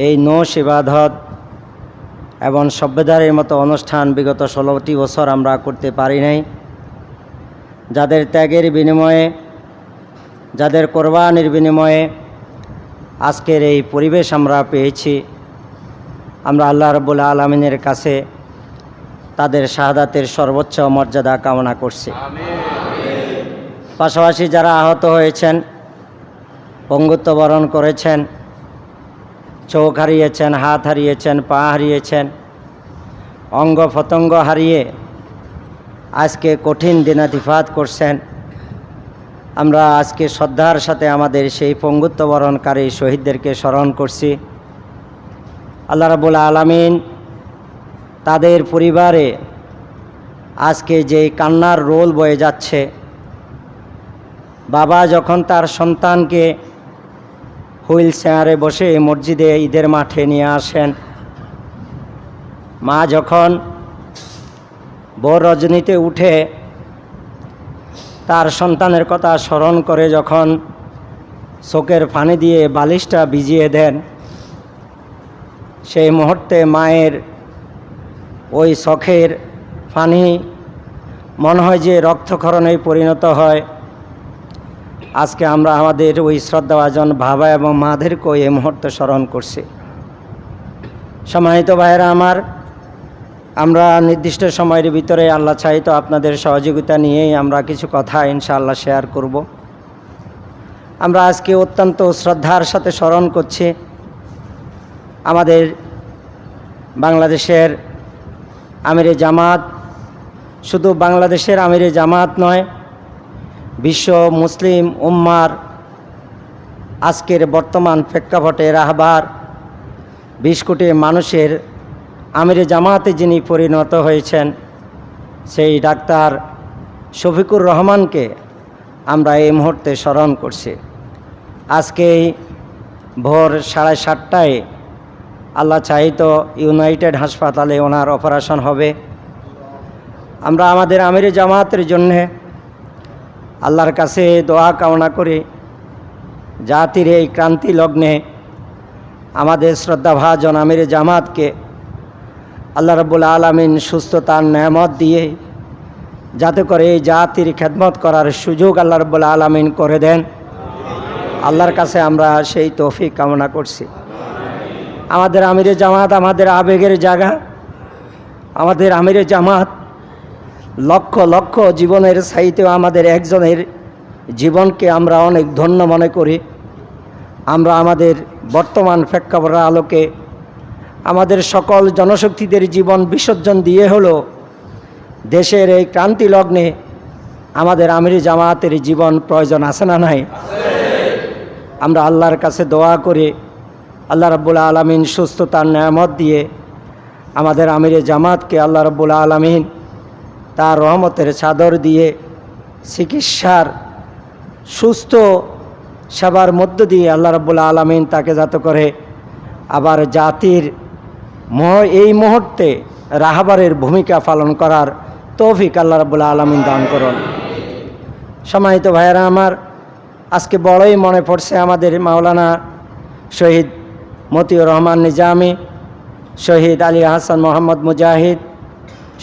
এই নৌশ ইবাদত এবং সভ্যতারের মতো অনুষ্ঠান বিগত 16টি বছর আমরা করতে পারি নাই। যাদের ত্যাগের বিনিময়ে, যাদের কোরবানির বিনিময়ে আজকের এই পরিবেশ আমরা পেয়েছি, আমরা আল্লাহ রাব্বুল আলামিনের কাছে তাদের শাহাদাতের সর্বোচ্চ মর্যাদা কামনা করছি। পাশাপাশি যারা আহত হয়েছেন, পঙ্গুত্ব বরণ করেছেন, চোখ হারিয়েছেন, হাত হারিয়েছেন, পা হারিয়েছেন, অঙ্গ প্রত্যঙ্গ হারিয়ে আজকে কঠিন দিনাতিপাত করছেন, আমরা আজকে শ্রদ্ধার সাথে আমাদের সেই পঙ্গুত্ব বরণকারী শহীদদেরকে স্মরণ করছি। আল্লাহ রাব্বুল আলামিন তাদের পরিবারে আজকে যে কান্নার রোল বয়ে যাচ্ছে, বাবা যখন তার সন্তানকে হুইল চেয়ারে বসে মসজিদে ঈদের মাঠে নিয়ে আসেন, মা যখন ভোর রজনীতে উঠে তার সন্তানের কথা স্মরণ করে যখন চোখের পানি দিয়ে বালিশটা ভিজিয়ে দেন, সেই মুহূর্তে মায়ের ওই চোখের পানি মনে হয় যে রক্তক্ষরণে পরিণত হয়। আজকে আমরা আমাদের ওই শ্রদ্ধাভাজন বাবা এবং মাদেরকেও এই মুহূর্তে স্মরণ করছি। সম্মানিত ভাইয়েরা আমার, আমরা নির্দিষ্ট সময়ের ভিতরে আল্লাহ চাহিত আপনাদের সহযোগিতা নিয়েই আমরা কিছু কথা ইনশাআল্লাহ শেয়ার করব। আমরা আজকে অত্যন্ত শ্রদ্ধার সাথে স্মরণ করছি আমাদের বাংলাদেশের আমিরে জামাত, শুধু বাংলাদেশের আমিরে জামাত নয়, বিশ্ব মুসলিম উম্মার আজকের বর্তমান প্রেক্ষাপটে রাহবার 20 কোটি মানুষের আমিরে জামাতে যিনি পরিণত হয়েছেন, সেই ডাক্তার শফিকুর রহমানকে আমরা এই মুহূর্তে স্মরণ করছি। আজকেই ভোর 7:30টায় আল্লাহ চাহিত ইউনাইটেড হাসপাতালে ওনার অপারেশন হবে। আমরা আমাদের আমিরে জামাতের জন্যে আল্লাহর কাছে দোয়া কামনা করি, জাতির এই ক্রান্তি লগ্নে আমাদের শ্রদ্ধাভাজন আমিরে জামাতকে আল্লাহ রাব্বুল আলামিন সুস্থতার নেয়ামত দিয়ে যাতে করে এই জাতির খেদমত করার সুযোগ আল্লাহ রাব্বুল আলামিন করে দেন, আল্লাহর কাছে আমরা সেই তৌফিক কামনা করছি। আমাদের আমিরে জামাত আমাদের আবেগের জায়গা। আমাদের আমিরে জামাত লক্ষ লক্ষ জীবনের চাইতেও আমাদের একজনের জীবনকে আমরা অনেক ধন্য মনে করি। আমরা আমাদের বর্তমান প্রেক্ষাপটের আলোকে আমাদের সকল জনশক্তিদের জীবন বিসর্জন দিয়ে হলো দেশের এই ক্রান্তি লগ্নে আমাদের আমিরে জামাতের জীবন প্রয়োজন আছে না নাই? আমরা আল্লাহর কাছে দোয়া করে আল্লাহ রাব্বুল আলামিন সুস্থতার নেয়ামত দিয়ে আমাদের আমিরে জামাতকে আল্লাহ রাব্বুল আলামিন তার রহমতের চাদর দিয়ে চিকিৎসার সুস্থ সেবার মধ্য দিয়ে আল্লাহ রাব্বুল আলামিন তাকে যাতে করে আবার জাতির এই মুহূর্তে রাহবারের ভূমিকা পালন করার তৌফিক আল্লাহ রাব্বুল আলামিন দান করুন। সম্মানিত ভাইয়েরা আমার, আজকে বড়ই মনে পড়ছে আমাদের মাওলানা শহীদ মতিউর রহমান নিজামী, শহীদ আলী হাসান মোহাম্মদ মুজাহিদ,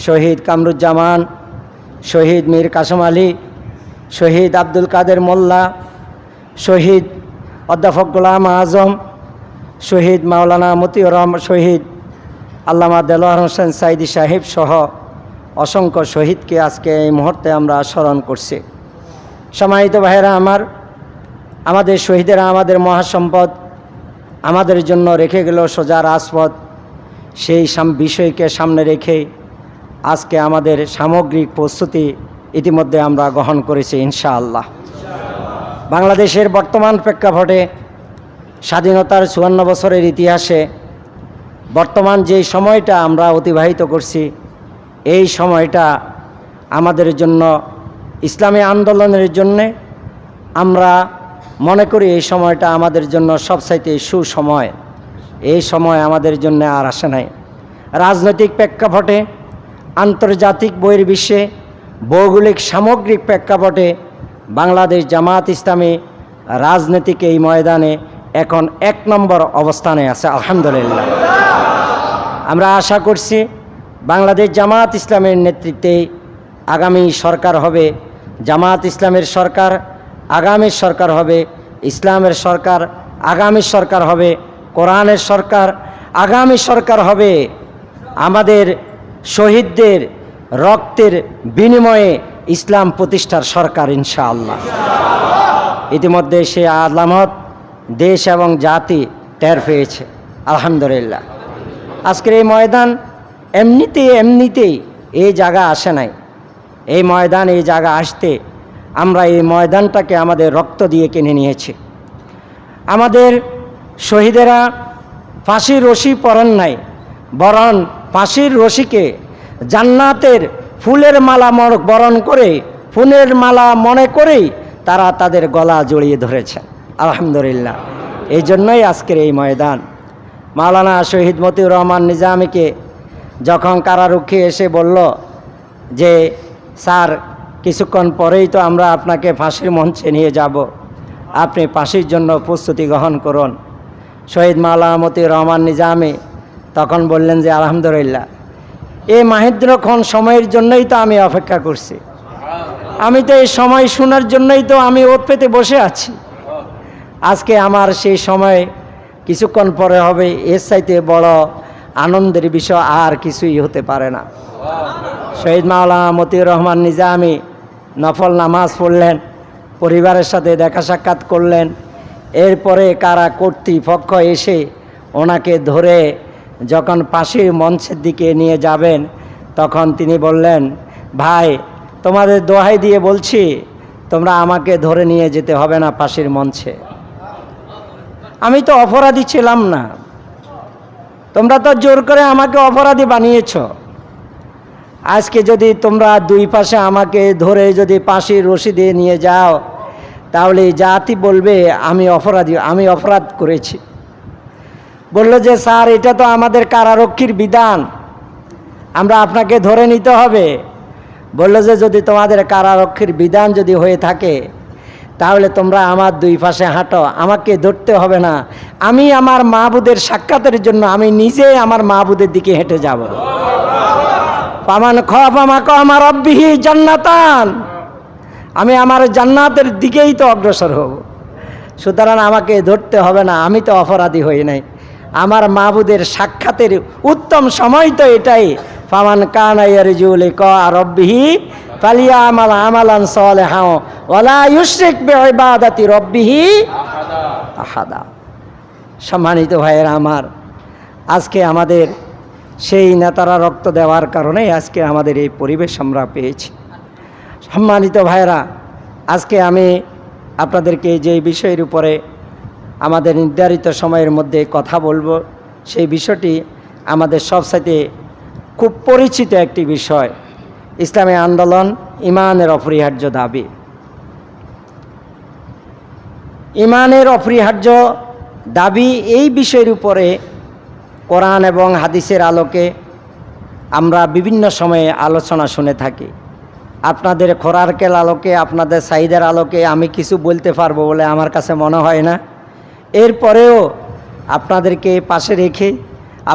শহীদ কামরুজ্জামান, শহীদ মীর কাসম আলী, শহীদ আব্দুল কাদের মোল্লা, শহীদ অধ্যাপক গোলাম আজম, শহীদ মাওলানা মতিউর রহমান, শহীদ আল্লামা দেলোয়ার হোসেন সাইদি সাহেব সহ অসংখ্য শহীদকে আজকে এই মুহূর্তে আমরা স্মরণ করছি। সম্মানিত ভাইয়েরা আমার, আমাদের শহীদেরা আমাদের মহাসম্পদ, আমাদের জন্য রেখে গেল সোজা রাজপথ। সেই বিষয়কে সামনে রেখে আজকে আমাদের সামগ্রিক প্রস্তুতি ইতিমধ্যে আমরা গ্রহণ করেছি ইনশাআল্লাহ। বাংলাদেশের বর্তমান প্রেক্ষাপটে স্বাধীনতার 54 বছরের ইতিহাসে বর্তমান যেই সময়টা আমরা অতিবাহিত করছি, এই সময়টা আমাদের জন্য ইসলামী আন্দোলনের জন্যে আমরা মনে করি এই সময়টা আমাদের জন্য সবচাইতে সুসময়। এই সময় আমাদের জন্য আর আসে নাই। রাজনৈতিক প্রেক্ষাপটে, আন্তর্জাতিক বহির্বিশ্বে, ভৌগোলিক সামগ্রিক প্রেক্ষাপটে বাংলাদেশ জামাত ইসলামী রাজনীতিক এই ময়দানে এখন 1 নম্বর অবস্থানে আছে, আলহামদুলিল্লাহ। আমরা আশা করছি বাংলাদেশ জামাত ইসলামের নেতৃত্বে আগামী সরকার হবে, জামাত ইসলামের সরকার আগামী সরকার হবে, ইসলামের সরকার আগামী সরকার হবে, কোরআনের সরকার আগামী সরকার হবে। আমাদের শহীদদের রক্তের বিনিময়ে ইসলাম প্রতিষ্ঠার সরকার ইনশাআল্লাহ। ইতিমধ্যে সে আলামত দেশ এবং জাতি টের পেয়েছে, আলহামদুলিল্লাহ। আজকের এই ময়দান এমনিতেই এই জায়গা আসে নাই। এই ময়দান এই জায়গা আসতে আমরা এই ময়দানটাকে আমাদের রক্ত দিয়ে কিনে নিয়েছি। আমাদের শহীদেরা ফাঁসির রশি পরেন নাই, বরং ফাঁসির রশিকে জান্নাতের ফুলের মালা বরণ করে, ফুলের মালা মনে করেই তারা তাদের গলা জড়িয়ে ধরেছেন, আলহামদুলিল্লাহ। এই জন্যই আজকের এই ময়দান। মাওলানা শহীদ মতিউর রহমান নিজামীকে যখন কারারক্ষী এসে বলল যে স্যার কিছুক্ষণ পরেই তো আমরা আপনাকে ফাঁসির মঞ্চে নিয়ে যাব, আপনি ফাঁসির জন্য প্রস্তুতি গ্রহণ করুন, শহীদ মাওলানা মতিউর রহমান নিজামী তখন বললেন যে আলহামদুলিল্লাহ, এই মাহেন্দ্রক্ষণ সময়ের জন্যই তো আমি অপেক্ষা করছি, আমি তো এই সময় শোনার জন্যই তো আমি ওত পেতে বসে আছি। আজকে আমার সেই সময় কিছুক্ষণ পরে হবে, এর চাইতে বড় আনন্দের বিষয় আর কিছুই হতে পারে না। শহীদ মাওলানা মতিউর রহমান নিজামী নফল নামাজ পড়লেন, পরিবারের সাথে দেখা সাক্ষাৎ করলেন। এরপরে কারা কর্তৃপক্ষ এসে ওনাকে ধরে যখন ফাঁসির মঞ্চের দিকে নিয়ে যাবেন, তখন তিনি বললেন, ভাই তোমাদের দোহাই দিয়ে বলছি, তোমরা আমাকে ধরে নিয়ে যেতে হবে না ফাঁসির মঞ্চে, আমি তো অপরাধী ছিলাম না, তোমরা তো জোর করে আমাকে অপরাধী বানিয়েছ। আজকে যদি তোমরা দুই পাশে আমাকে ধরে যদি ফাঁসির রশি দিয়ে নিয়ে যাও, তাহলে জাতি বলবে আমি অপরাধী, আমি অপরাধ করেছি। বলল যে স্যার এটা তো আমাদের কারারক্ষীর বিধান, আমরা আপনাকে ধরে নিতে হবে। বলল যে যদি তোমাদের কারারক্ষীর বিধান যদি হয়ে থাকে, তাহলে তোমরা আমার দুই পাশে হাঁটো, আমাকে ধরতে হবে না, আমি আমার মাহবুদের সাক্ষাতের জন্য আমি নিজে আমার মাহবুদের দিকে হেঁটে যাব। পামান খাফা মাকামা রাব্বিহি জান্নাতান, আমি আমার জান্নাতের দিকেই তো অগ্রসর হব। সুতরাং আমাকে ধরতে হবে না, আমি তো অপরাধী হই নাই, আমার মাহবুদের সাক্ষাতের উত্তম সময় তো এটাই। ফামান কানা ইয়ারজু লিকা রাব্বিহি ফালিয়ামাল আমালান সালিহা ওয়ালা ইউশরিক বিইবাদাতি রাব্বিহি আহাদা। সম্মানিত ভাইয়েরা আমার, আজকে আমাদের সেই নেতারা রক্ত দেওয়ার কারণে আজকে আমাদের এই পরিবেশ আমরা পেয়েছি। সম্মানিত ভাইয়েরা, আজকে আমি আপনাদেরকে যে বিষয়ের উপরে আমাদের নির্ধারিত সময়ের মধ্যে কথা বলবো, সেই বিষয়টি আমাদের সবচাইতে খুব পরিচিত একটি বিষয়, ইসলামী আন্দোলন ইমানের অপরিহার্য দাবি। ইমানের অপরিহার্য দাবি এই বিষয়ের উপরে কোরআন এবং হাদিসের আলোকে আমরা বিভিন্ন সময়ে আলোচনা শুনে থাকি। আপনাদের খোরাকের আলোকে, আপনাদের চাহিদার আলোকে আমি কিছু বলতে পারবো বলে আমার কাছে মনে হয় না। এরপরেও আপনাদেরকে পাশে রেখে,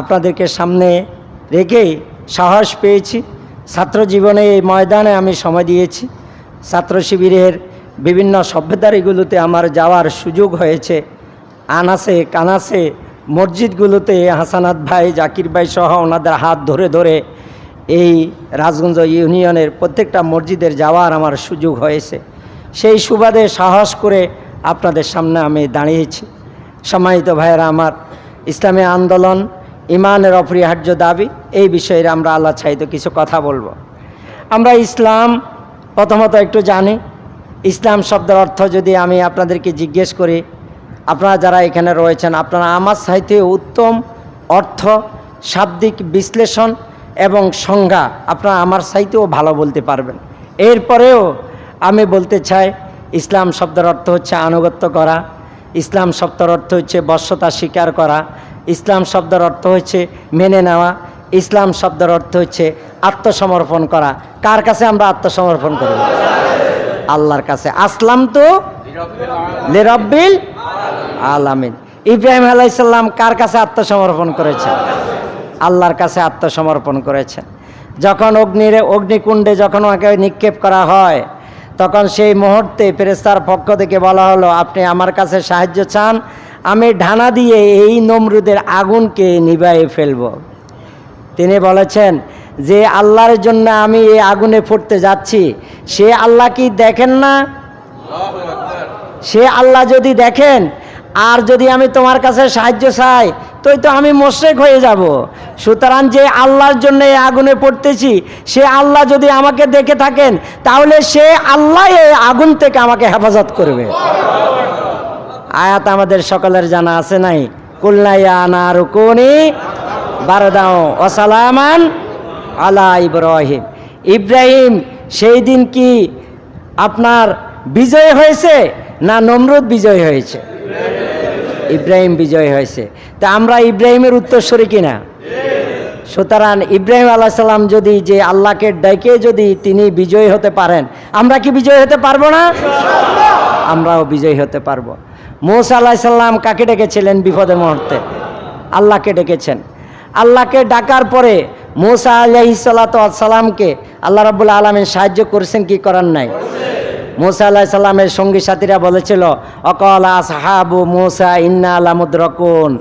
আপনাদেরকে সামনে রেখেই সাহস পেয়েছি। ছাত্র জীবনে এই ময়দানে আমি সময় দিয়েছি, ছাত্র শিবিরের বিভিন্ন সভ্যতারিগুলোতে আমার যাওয়ার সুযোগ হয়েছে। আনাসে কানাসে মসজিদগুলোতে হাসানাত ভাই, জাকির ভাই সহ ওনাদের হাত ধরে ধরে এই রাজগঞ্জ ইউনিয়নের প্রত্যেকটা মসজিদের যাওয়ার আমার সুযোগ হয়েছে। সেই সুবাদে সাহস করে আপনাদের সামনে আমি দাঁড়িয়েছি। সম্মানিত ভাইয়েরা আমার, ইসলামী আন্দোলন ইমানের অপরিহার্য দাবি, এই বিষয়ে আমরা আল্লাহ চাইতো কিছু কথা বলবো। আমরা ইসলাম প্রথমত একটু জানি। ইসলাম শব্দের অর্থ যদি আমি আপনাদেরকে জিজ্ঞেস করি, আপনারা যারা এখানে রয়েছেন, আপনারা আমার চাইতে উত্তম অর্থ, শাব্দিক বিশ্লেষণ এবং সংজ্ঞা আপনারা আমার চাইতেও ভালো বলতে পারবেন। এরপরেও আমি বলতে চাই, ইসলাম শব্দের অর্থ হচ্ছে আনুগত্য করা, ইসলাম শব্দের অর্থ হচ্ছে বশ্যতা স্বীকার করা, ইসলাম শব্দের অর্থ হচ্ছে মেনে নেওয়া, ইসলাম শব্দের অর্থ হচ্ছে আত্মসমর্পণ করা। কার কাছে আমরা আত্মসমর্পণ করি? আল্লাহর কাছে। আসলাম তো লিরাব্বিল আলামিন। ইব্রাহিম আলাইহিস সালাম কার কাছে আত্মসমর্পণ করেছেন? আল্লাহর কাছে আত্মসমর্পণ করেছেন। যখন অগ্নিকুণ্ডে যখন ওকে নিক্ষেপ করা হয়, তখন সেই মুহূর্তে ফেরেশতার পক্ষ থেকে বলা হলো, আপনি আমার কাছে সাহায্য চান, আমি ঢানা দিয়ে এই নমরুদের আগুনকে নিভাইয়ে ফেলব। তিনি বলেছেন যে আল্লাহর জন্য আমি এই আগুনে ফুটতে যাচ্ছি, সে আল্লাহ কি দেখেন না? সে আল্লাহ যদি দেখেন, আর যদি আমি তোমার কাছে সাহায্য চাই তো আমি মুশরিক হয়ে যাব। সুতরাং যে আল্লাহর জন্য এই আগুনে পড়তেছি, সে আল্লাহ যদি আমাকে দেখে থাকেন, তাহলে সে আল্লাহ এই আগুন থেকে আমাকে হেফাজত করবে। আয়াত আমাদের সকলের জানা আছে নাই? কুলনা ইয়া নারু কুনি বারদান ওয়া সালামান আলা ইব্রাহিম। ইব্রাহিম সেই দিন কি আপনার বিজয় হয়েছে না নমরুদ বিজয় হয়েছে? ইব্রাহিম বিজয় হয়েছে। তা আমরা ইব্রাহিমের উত্তরসূরি কিনা? সুতরাং ইব্রাহিম আলাইহিস সালাম যদি যে আল্লাহকে ডেকে যদি তিনি বিজয়ী হতে পারেন, আমরা কি বিজয়ী হতে পারবো না? আমরাও বিজয়ী হতে পারবো। মূসা আলাইহিস সালাম কাকে ডেকেছিলেন বিপদের মুহূর্তে? আল্লাহকে ডেকেছেন। আল্লাহকে ডাকার পরে মূসা আলাইহিস সালামকে আল্লাহ রাব্বুল আলামিন সাহায্য করেছেন কি করার নাই? মূসা আলাইহিস সালামের সঙ্গী সাথীরা বলেছিল, অকালা আসহাবু মূসা ইন্না লামুদরাকুন,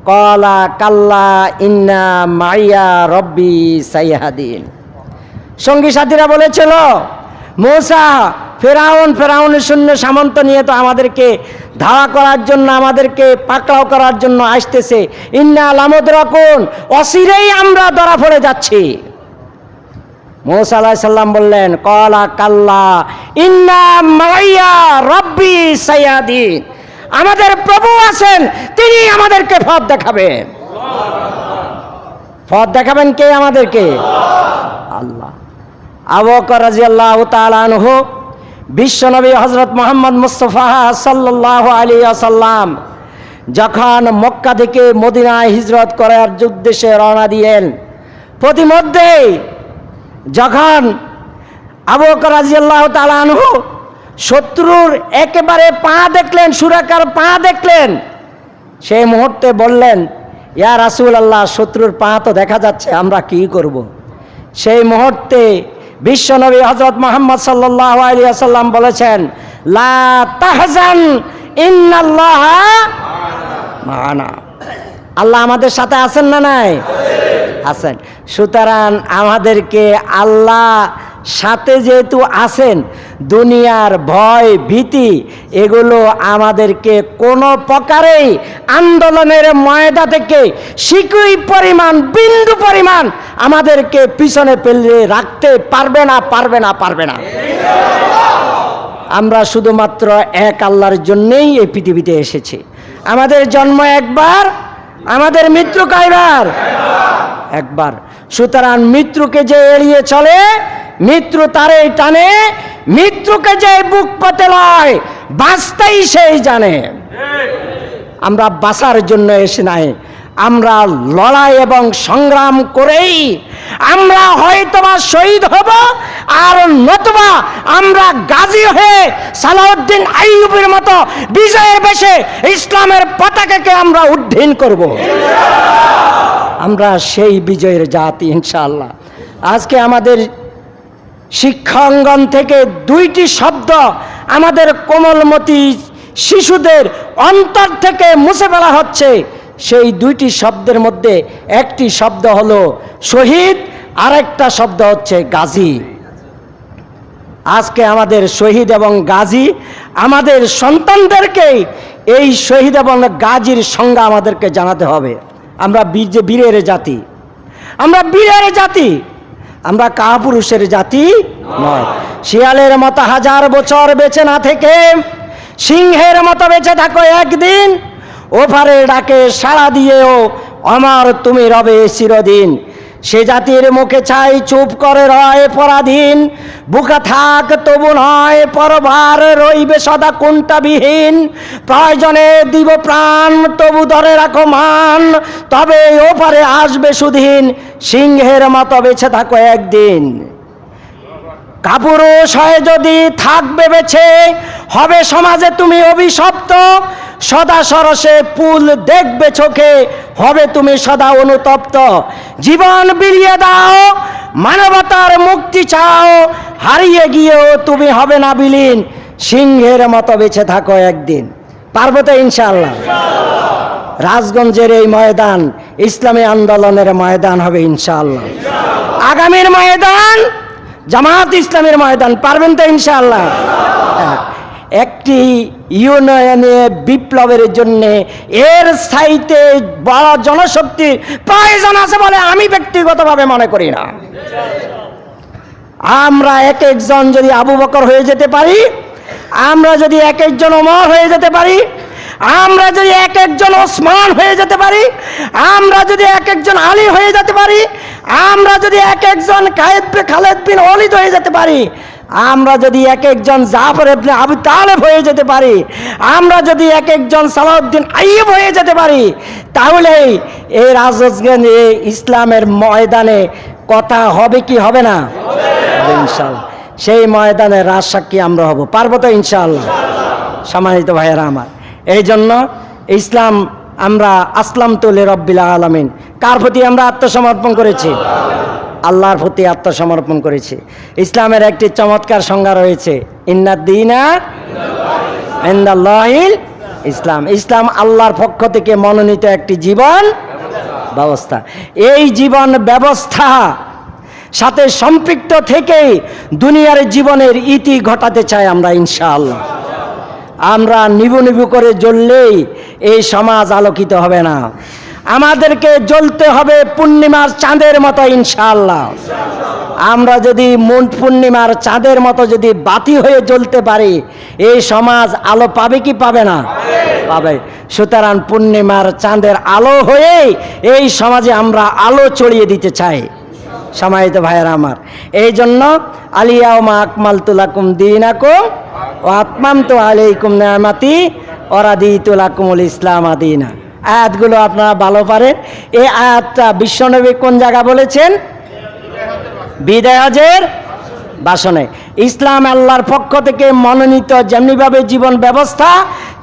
ক্বালা কাল্লা ইন্না মাইয়া রব্বি সাইয়াহদিন। সঙ্গী সাথীরা বলেছিল, মূসা ফেরাউনের সৈন্য সামন্ত নিয়ে তো আমাদেরকে ধাওয়া করার জন্য, আমাদেরকে পাকড়াও করার জন্য আসতেছে, ইন্না লামুদরাকুন, অচিরেই আমরা ধরা পড়ে যাচ্ছি। মূসা আলাইহিস সালাম বললেন, ক্বালা কাল্লা ইন্না মাইয়া রব্বি সাইয়াহদিন, আমাদের প্রভু আছেন, তিনি আমাদেরকে পথ দেখাবেন। পথ দেখাবেন কে আমাদেরকে? আল্লাহ। আবু বকর রাদিয়াল্লাহু তাআলা আনহু বিশ্বনবী হযরত মুহাম্মদ মুস্তাফা সাল্লাল্লাহু আলাইহি ওয়াসাল্লাম যখন মক্কা থেকে মদিনায় হিজরত করার উদ্দেশ্যে রওনা দিলেন, প্রতিমধ্যেই যখন আবু বকর রাদিয়াল্লাহু তাআলা আনহু শত্রুর একেবারে পা দেখলেন, সুরাকার পা দেখলেন, সেই মুহূর্তে বললেন, ইয়া রাসূলুল্লাহ, শত্রুর পা তো দেখা যাচ্ছে, আমরা কি করব? সেই মুহূর্তে বিশ্বনবী হযরত মুহাম্মদ সাল্লাল্লাহু আলাইহি ওয়াসাল্লাম বলেছেন, লা তাহজান ইন্নাল্লাহা মা'ানা, আল্লাহ আমাদের সাথে আছেন না নাই? আছেন। সুতরাং আমাদেরকে আল্লাহ সাথে যেহেতু আছেন, দুনিয়ার ভয় ভীতি এগুলো আমাদেরকে কোনো প্রকারেই আন্দোলনের ময়দা থেকে সিকুই পরিমাণ, বিন্দু পরিমাণ আমাদেরকে পিছনে ফেলে রাখতে পারবে না, পারবে না, পারবে না। আমরা শুধুমাত্র এক আল্লাহর জন্যেই এই পৃথিবীতে এসেছি। আমাদের জন্ম একবার, আমাদের মৃত্যু কয়বার? একবার। সুতরাং মৃত্যুকে যে এড়িয়ে চলে, মৃত্যু তারে টানে, মৃত্যুকে যে বুক পাতে লয়, বাঁচতেই সেই জানে। আমরা বাঁচার জন্য এসে নাই, আমরা লড়াই এবং সংগ্রাম করেই আমরা হয়তোবা শহীদ হব, আর নতুবা আমরা গাজী হয়ে সালাউদ্দিন আইয়ুবের মতো বিজয়ের বেশে ইসলামের পতাকাকে আমরা উড্ডীন করব। আমরা সেই বিজয়ের জাতি ইনশাআল্লাহ। আজকে আমাদের শিক্ষাঙ্গন থেকে দুইটি শব্দ আমাদের কোমলমতি শিশুদের অন্তর থেকে মুছে ফেলা হচ্ছে। সেই দুইটি শব্দের মধ্যে একটি শব্দ হলো শহীদ, আরেকটা শব্দ হচ্ছে গাজী। আজকে আমাদের শহীদ এবং গাজী, আমাদের সন্তানদেরকে এই শহীদ এবং গাজীর সংজ্ঞা আমাদেরকে জানাতে হবে। আমরা বীরের জাতি, আমরা বীরের জাতি, আমরা কাপুরুষের জাতি নয়। শিয়ালের মতো হাজার বছর বেঁচে না থেকে সিংহের মতো বেঁচে থাকো একদিন, ওপারে ডাকে সাড়া দিয়েও আমার তুমি রবে চিরদিন। সে জাতির মুখে চাই চুপ করে রয় পরাধীন, বুকা থাক তবু নয় পরবার রইবে সদা কোনটাবিহীন। প্রয়োজনে দিব প্রাণ তবু ধরে রাখো মান, তবে ওপারে আসবে সুদিন, সিংহের মতো বেঁচে থাকো একদিন। কাপুরুষ হয়ে যদি থাকবে বেছে, হবে সমাজে তুমি অভিশপ্ত। সদা সরসে পুল দেখবে চোখে, হবে তুমি সদা অনুতপ্ত। জীবন বিলিয়ে দাও, মানবতার মুক্তি চাও, হারিয়ে গিয়েও তুমি হবে না বিলীন। সিংহের মতো বেঁচে থাকো একদিন। পারবো তো ইনশাআল্লাহ? রাজগঞ্জের এই ময়দান ইসলামী আন্দোলনের ময়দান হবে ইনশাআল্লাহ। আগামীর ময়দান জামাত ইসলামের ময়দান। পারবেন তো ইনশাআল্লাহ? একটি ইউনিয়নে বিপ্লবের জন্য এর চাইতে বড় জনশক্তির প্রয়োজন আছে বলে আমি ব্যক্তিগতভাবে মনে করি না। আমরা এক একজন যদি আবু বকর হয়ে যেতে পারি, আমরা যদি এক একজন ওমর হয়ে যেতে পারি, আমরা যদি এক একজন ওসমান হয়ে যেতে পারি, আমরা যদি এক একজন আলী হয়ে যেতে পারি, আমরা যদি এক একজন খালেদ বিন ওয়ালিদ হয়ে যেতে পারি, আমরা যদি এক একজন জাফর ইবনে আবু তালেব হয়ে যেতে পারি, আমরা যদি এক একজন সালাউদ্দিন আইয়ুব হয়ে যেতে পারি, তাহলে এই রাজগঞ্জ ইসলামের ময়দানে কথা হবে কি হবে না? ইনশাআল্লাহ সেই ময়দানে রাজসাক্ষী আমরা হব। পারবো তো ইনশাআল্লাহ? সম্মানিত ভাইয়েরা আমার, এই জন্য ইসলাম আমরা আসলাম তুলে রব্বিল আলামিন, কার প্রতি আমরা আত্মসমর্পণ করেছি? আল্লাহর প্রতি আত্মসমর্পণ করেছি। ইসলামের একটি চমৎকার সংজ্ঞা রয়েছে, ইন্নাদ-দীনা ইনদাল্লাহিল ইসলাম। ইসলাম আল্লাহর পক্ষ থেকে মনোনীত একটি জীবন ব্যবস্থা। এই জীবন ব্যবস্থা সাথে সম্পৃক্ত থেকে দুনিয়ার জীবনের ইতি ঘটাতে চাই আমরা ইনশাআল্লাহ। আমরা নিবু নিবু করে জ্বললেই এই সমাজ আলোকিত হবে না, আমাদেরকে জ্বলতে হবে পূর্ণিমার চাঁদের মতো ইনশাআল্লাহ। আমরা যদি মুন্ড পূর্ণিমার চাঁদের মতো যদি বাতি হয়ে জ্বলতে পারি, এই সমাজ আলো পাবে কি পাবে না? পাবে। সুতরাং পূর্ণিমার চাঁদের আলো হয়ে এই সমাজে আমরা আলো ছড়িয়ে দিতে চাই। সম্মানিত ভাইয়েরা আমার, এই জন্য আলিয়াউমা আকমালতু লাকুম দীনাকুম ওয়া আতমামতু আলাইকুম নি'মাতি ওয়া রাদিতু লাকুমুল ইসলাম দীনা। আয়াতগুলো আপনারা ভালো পারেন। এই আয়াতটা বিশ্বনবী কোন জায়গা বলেছেন? বিদায় হজের ভাষণে। ইসলাম আল্লাহর পক্ষ থেকে মনোনীত যেমনিভাবে জীবন ব্যবস্থা,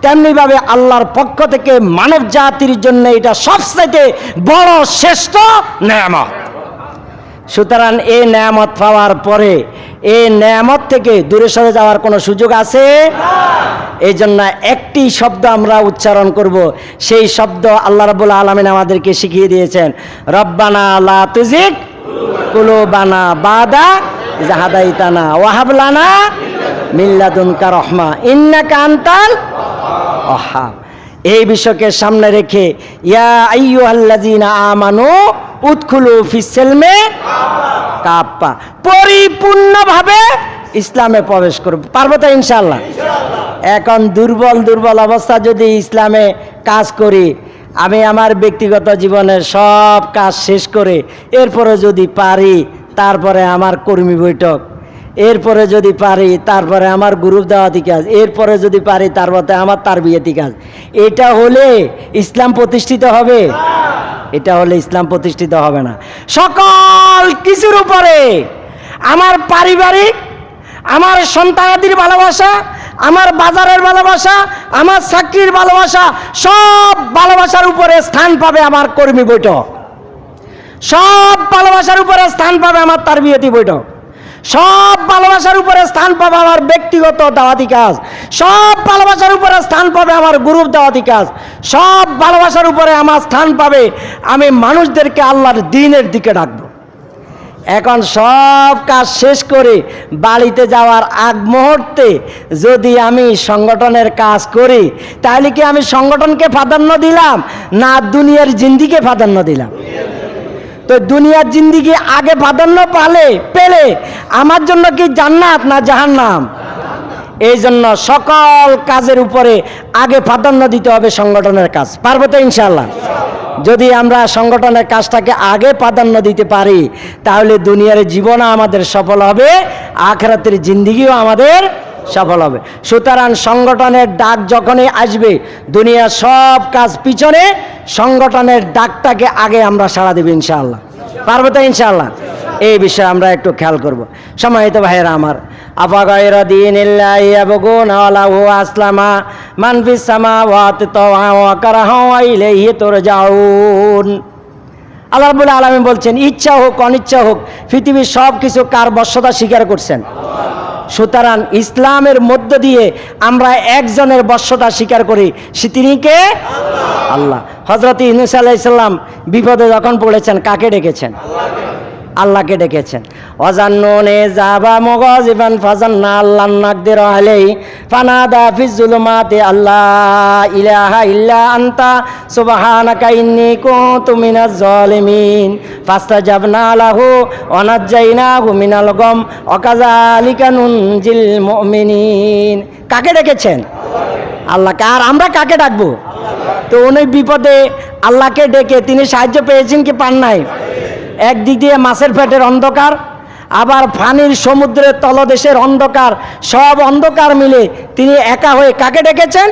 তেমনিভাবে আল্লাহর পক্ষ থেকে মানব জাতির জন্য এটা সবচেয়ে বড় শ্রেষ্ঠ নেয়ামত। সুতরাং এই নেয়ামত পাওয়ার পরে এই নেয়ামত থেকে দূরে সরে যাওয়ার কোনো সুযোগ আছে? এই জন্য একটি শব্দ আমরা উচ্চারণ করব, সেই শব্দ আল্লাহ রাব্বুল আলামিন আমাদেরকে শিখিয়ে দিয়েছেন, রব্বানা লা তুজিগ কুলুবানা বাদা ইয হাদাইতানা ওয়া হাব লানা মিন লাদুনকা রাহমা ইন্নাকা আনতাল ওয়াহ্হাব। এই বিষয়কে সামনে রেখে ইয়া আইয়ুহাল্লাযীনা আমানু উদখুলু ফিস-সিলমি কাফা, পরিপূর্ণভাবে ইসলামে প্রবেশ করব। পারবো তো ইনশাআল্লাহ? এখন দুর্বল অবস্থা যদি ইসলামে কাজ করি, আমি আমার ব্যক্তিগত জীবনের সব কাজ শেষ করে এরপরে যদি পারি, তারপরে আমার কর্মী বৈঠক, এরপরে যদি পারি তারপরে আমার গ্রুপ দাওয়াতি কাজ, এরপরে যদি পারি তারপরে আমার তারবিয়াতি কাজ, এটা হলে ইসলাম প্রতিষ্ঠিত হবে? এটা হলে ইসলাম প্রতিষ্ঠিত হবে না। সকল কিছুর উপরে আমার পারিবারিক, আমার সন্তানাদির ভালোবাসা, আমার বাজারের ভালোবাসা, আমার চাকরির ভালোবাসা, সব ভালোবাসার উপরে স্থান পাবে আমার কর্মী বৈঠক, সব ভালোবাসার উপরে স্থান পাবে আমার তারবিয়াতি বৈঠক, সব ভালোবাসার উপরে স্থান পাবে আমার ব্যক্তিগত দাওয়াতি কাজ, সব ভালোবাসার উপরে স্থান পাবে আমার গ্রুপ দাওয়াতি কাজ, সব ভালোবাসার উপরে আমার স্থান পাবে আমি মানুষদেরকে আল্লাহর দ্বীনের দিকে ডাকবো। এখন সব কাজ শেষ করে বাড়িতে যাওয়ার আগ মুহূর্তে যদি আমি সংগঠনের কাজ করি, তাহলে কি আমি সংগঠনকে প্রাধান্য দিলাম না দুনিয়ার জিন্দিকে প্রাধান্য দিলাম? তো দুনিয়ার জিন্দিগি আগে প্রাধান্য পেলে আমার জন্য কি জান্নাত না জাহান্নাম? এই জন্য সকল কাজের উপরে আগে প্রাধান্য দিতে হবে সংগঠনের কাজ। পারবো তো ইনশাআল্লাহ? যদি আমরা সংগঠনের কাজটাকে আগে প্রাধান্য দিতে পারি, তাহলে দুনিয়ার জীবনও আমাদের সফল হবে, আখিরাতের জিন্দিগিও আমাদের সফল হবে। সুতরাং সংগঠনের ডাক যখনই আসবে, দুনিয়ার সব কাজ পিছনে, সংগঠনের ডাকটাকে আগে আমরা সাড়া দেব ইনশাআল্লাহ। পারবো তো ইনশাআল্লাহ? এই বিষয়ে আমরা একটু খেয়াল করব। সম্মানিত ভাইয়েরা আমার, আফা গায়রা দীনিল্লাহি ইয়াবগুনা ওয়া লাহু আসলামা মান ফিস সামাওয়াতি তাওআ ওয়া কারাহা ওয়া ইলাইহি তুরজাউন। আল্লাহ রাব্বুল আলামিন বলছেন, ইচ্ছা হোক অনিচ্ছা হোক পৃথিবীর সব কিছু কার বশ্যতা স্বীকার করছেন? সুতরাং ইসলামের মধ্য দিয়ে আমরা একজনের বশ্যতা স্বীকার করি, তিনি কে? আল্লাহ। হযরত ইউনূস আলাইহিস সালাম বিপদে যখন পড়েছেন কাকে ডেকেছেন? আল্লাহকে ডেকেছেন। ওয়াজান্নুনে যাবা মুগাযিবান ফাজান্না আল্লান নাকদির আলাইহি ফানাদা ফিজ যুলুমাতি আল্লা ইলাহা ইল্লা আনতা সুবহানাকা ইন্নী কুনতু মিনাজ জালিমিন ফাস্তাজাবনা লাহু ওয়া নাজ্জাইনাহু মিনাল গাম ওয়া কাযালিকা নুনজিল মুমিনিন। কাকে ডেকেছেন? আল্লাহকে। আর আমরা কাকে ডাকবো? তো উনি বিপদে আল্লাহকে ডেকে তিনি সাহায্য পেয়েছেন কি পান নাই? একদিক দিয়ে মাছের পেটের অন্ধকার, আবার পানির সমুদ্রের তলদেশের অন্ধকার, সব অন্ধকার মিলে তিনি একা হয়ে কাকে ডেকেছেন?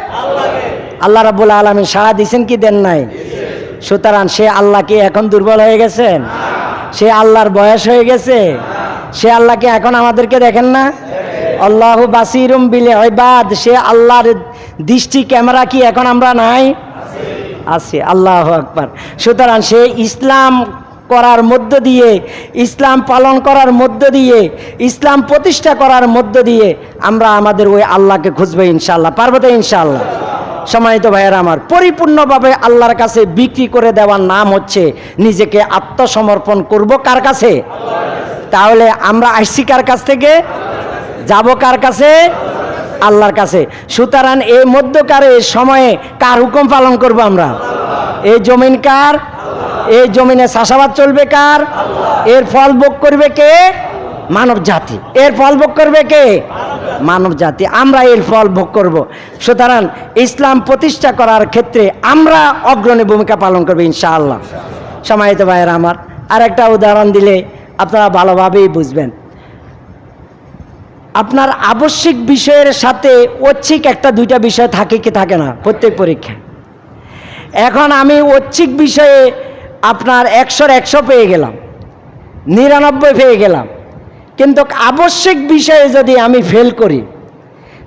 আল্লাহ রাব্বুল আলামিন সাড়া দিয়েছেন কি দেন নাই? সুতরাং সে আল্লাহ কি এখন দুর্বল হয়ে গেছেন? সে আল্লাহর বয়স হয়ে গেছে? সে আল্লাহকে এখন আমাদেরকে দেখেন না? আল্লাহু বাসিরুম বিল ইবাদ। সে আল্লাহর দৃষ্টি ক্যামেরা কি এখন আমরা নাই? আছি। আল্লাহু আকবার। সুতরাং সে ইসলাম করার মধ্য দিয়ে, ইসলাম পালন করার মধ্য দিয়ে, ইসলাম প্রতিষ্ঠা করার মধ্য দিয়ে আমরা আমাদের ওই আল্লাহকে খুঁজবো ইনশাআল্লাহ। পারবো তো ইনশাআল্লাহ? সম্মানিত ভাইয়েরা আমার, পরিপূর্ণভাবে আল্লাহর কাছে বিক্রি করে দেওয়ার নাম হচ্ছে নিজেকে আত্মসমর্পণ করব কার কাছে? তাহলে আমরা আসছি কার কাছ থেকে? যাব কার কাছে? আল্লাহর কাছে। সুতরাং এই মধ্যকারে সময়ে কার হুকুম পালন করব আমরা? এই জমিন কার? এই জমিনে চাষাবাদ চলবে কার? এর ফল ভোগ করবে কে? মানব জাতি। এর ফল ভোগ করবে কে? মানব জাতি। আমরা এর ফল ভোগ করব। সুতরাং ইসলাম প্রতিষ্ঠা করার ক্ষেত্রে আমরা অগ্রণী ভূমিকা পালন করব ইনশাআল্লাহ। সম্মানিত ভাইয়েরা আমার, আর একটা উদাহরণ দিলে আপনারা ভালোভাবেই বুঝবেন। আপনার আবশ্যিক বিষয়ের সাথে ঐচ্ছিক একটা দুইটা বিষয় থাকে কি থাকে না প্রত্যেক পরীক্ষায়? এখন আমি ঐচ্ছিক বিষয়ে আপনার 100-র 100 পেয়ে গেলাম, 99 পেয়ে গেলাম, কিন্তু আবশ্যিক বিষয়ে যদি আমি ফেল করি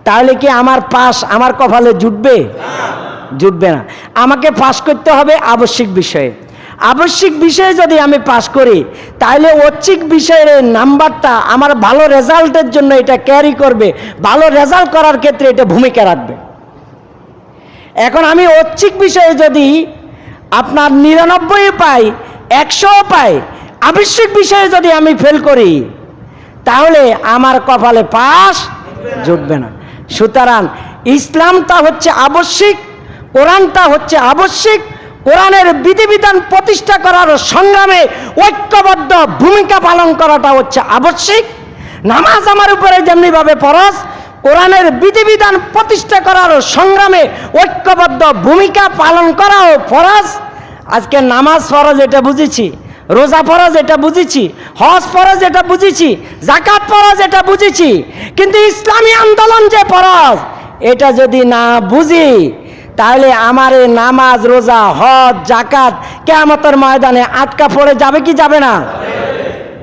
তাহলে কি আমার পাস আমার কপালে জুটবে? জুটবে না। আমাকে পাস করতে হবে আবশ্যিক বিষয়ে। আবশ্যিক বিষয়ে যদি আমি পাস করি তাহলে ঐচ্ছিক বিষয়ের নাম্বারটা আমার ভালো রেজাল্টের জন্য এটা ক্যারি করবে, ভালো রেজাল্ট করার ক্ষেত্রে এটা ভূমিকা রাখবে। এখন আমি ঐচ্ছিক বিষয়ে যদি আপনার 99 পাই, 100 পাই, আবশ্যিক বিষয়ে যদি আমি ফেল করি তাহলে আমার কপালে পাস জুটবে না। সুতরাং ইসলামটা হচ্ছে আবশ্যিক, কোরআনটা হচ্ছে আবশ্যিক। কোরআনের বিধিবিধান প্রতিষ্ঠা করার সংগ্রামে ঐক্যবদ্ধ ভূমিকা পালন করাটা হচ্ছে আবশ্যিক। নামাজ আমার উপরে যেমনিভাবে ফরজ, কোরআনের বিধিবিধান প্রতিষ্ঠা করার সংগ্রামে ঐক্যবদ্ধ ভূমিকা পালন করাও ফরজ। আজকে নামাজ ফরজ এটা বুঝেছি, রোজা ফরজ এটা বুঝেছি, হজ ফরজ এটা বুঝেছি, যাকাত ফরজ এটা বুঝেছি, কিন্তু ইসলামী আন্দোলন যে ফরজ এটা যদি না বুঝি তাহলে আমার এই নামাজ, রোজা, হজ, যাকাত কিয়ামতের ময়দানে আটকা পড়ে যাবে কি যাবে না?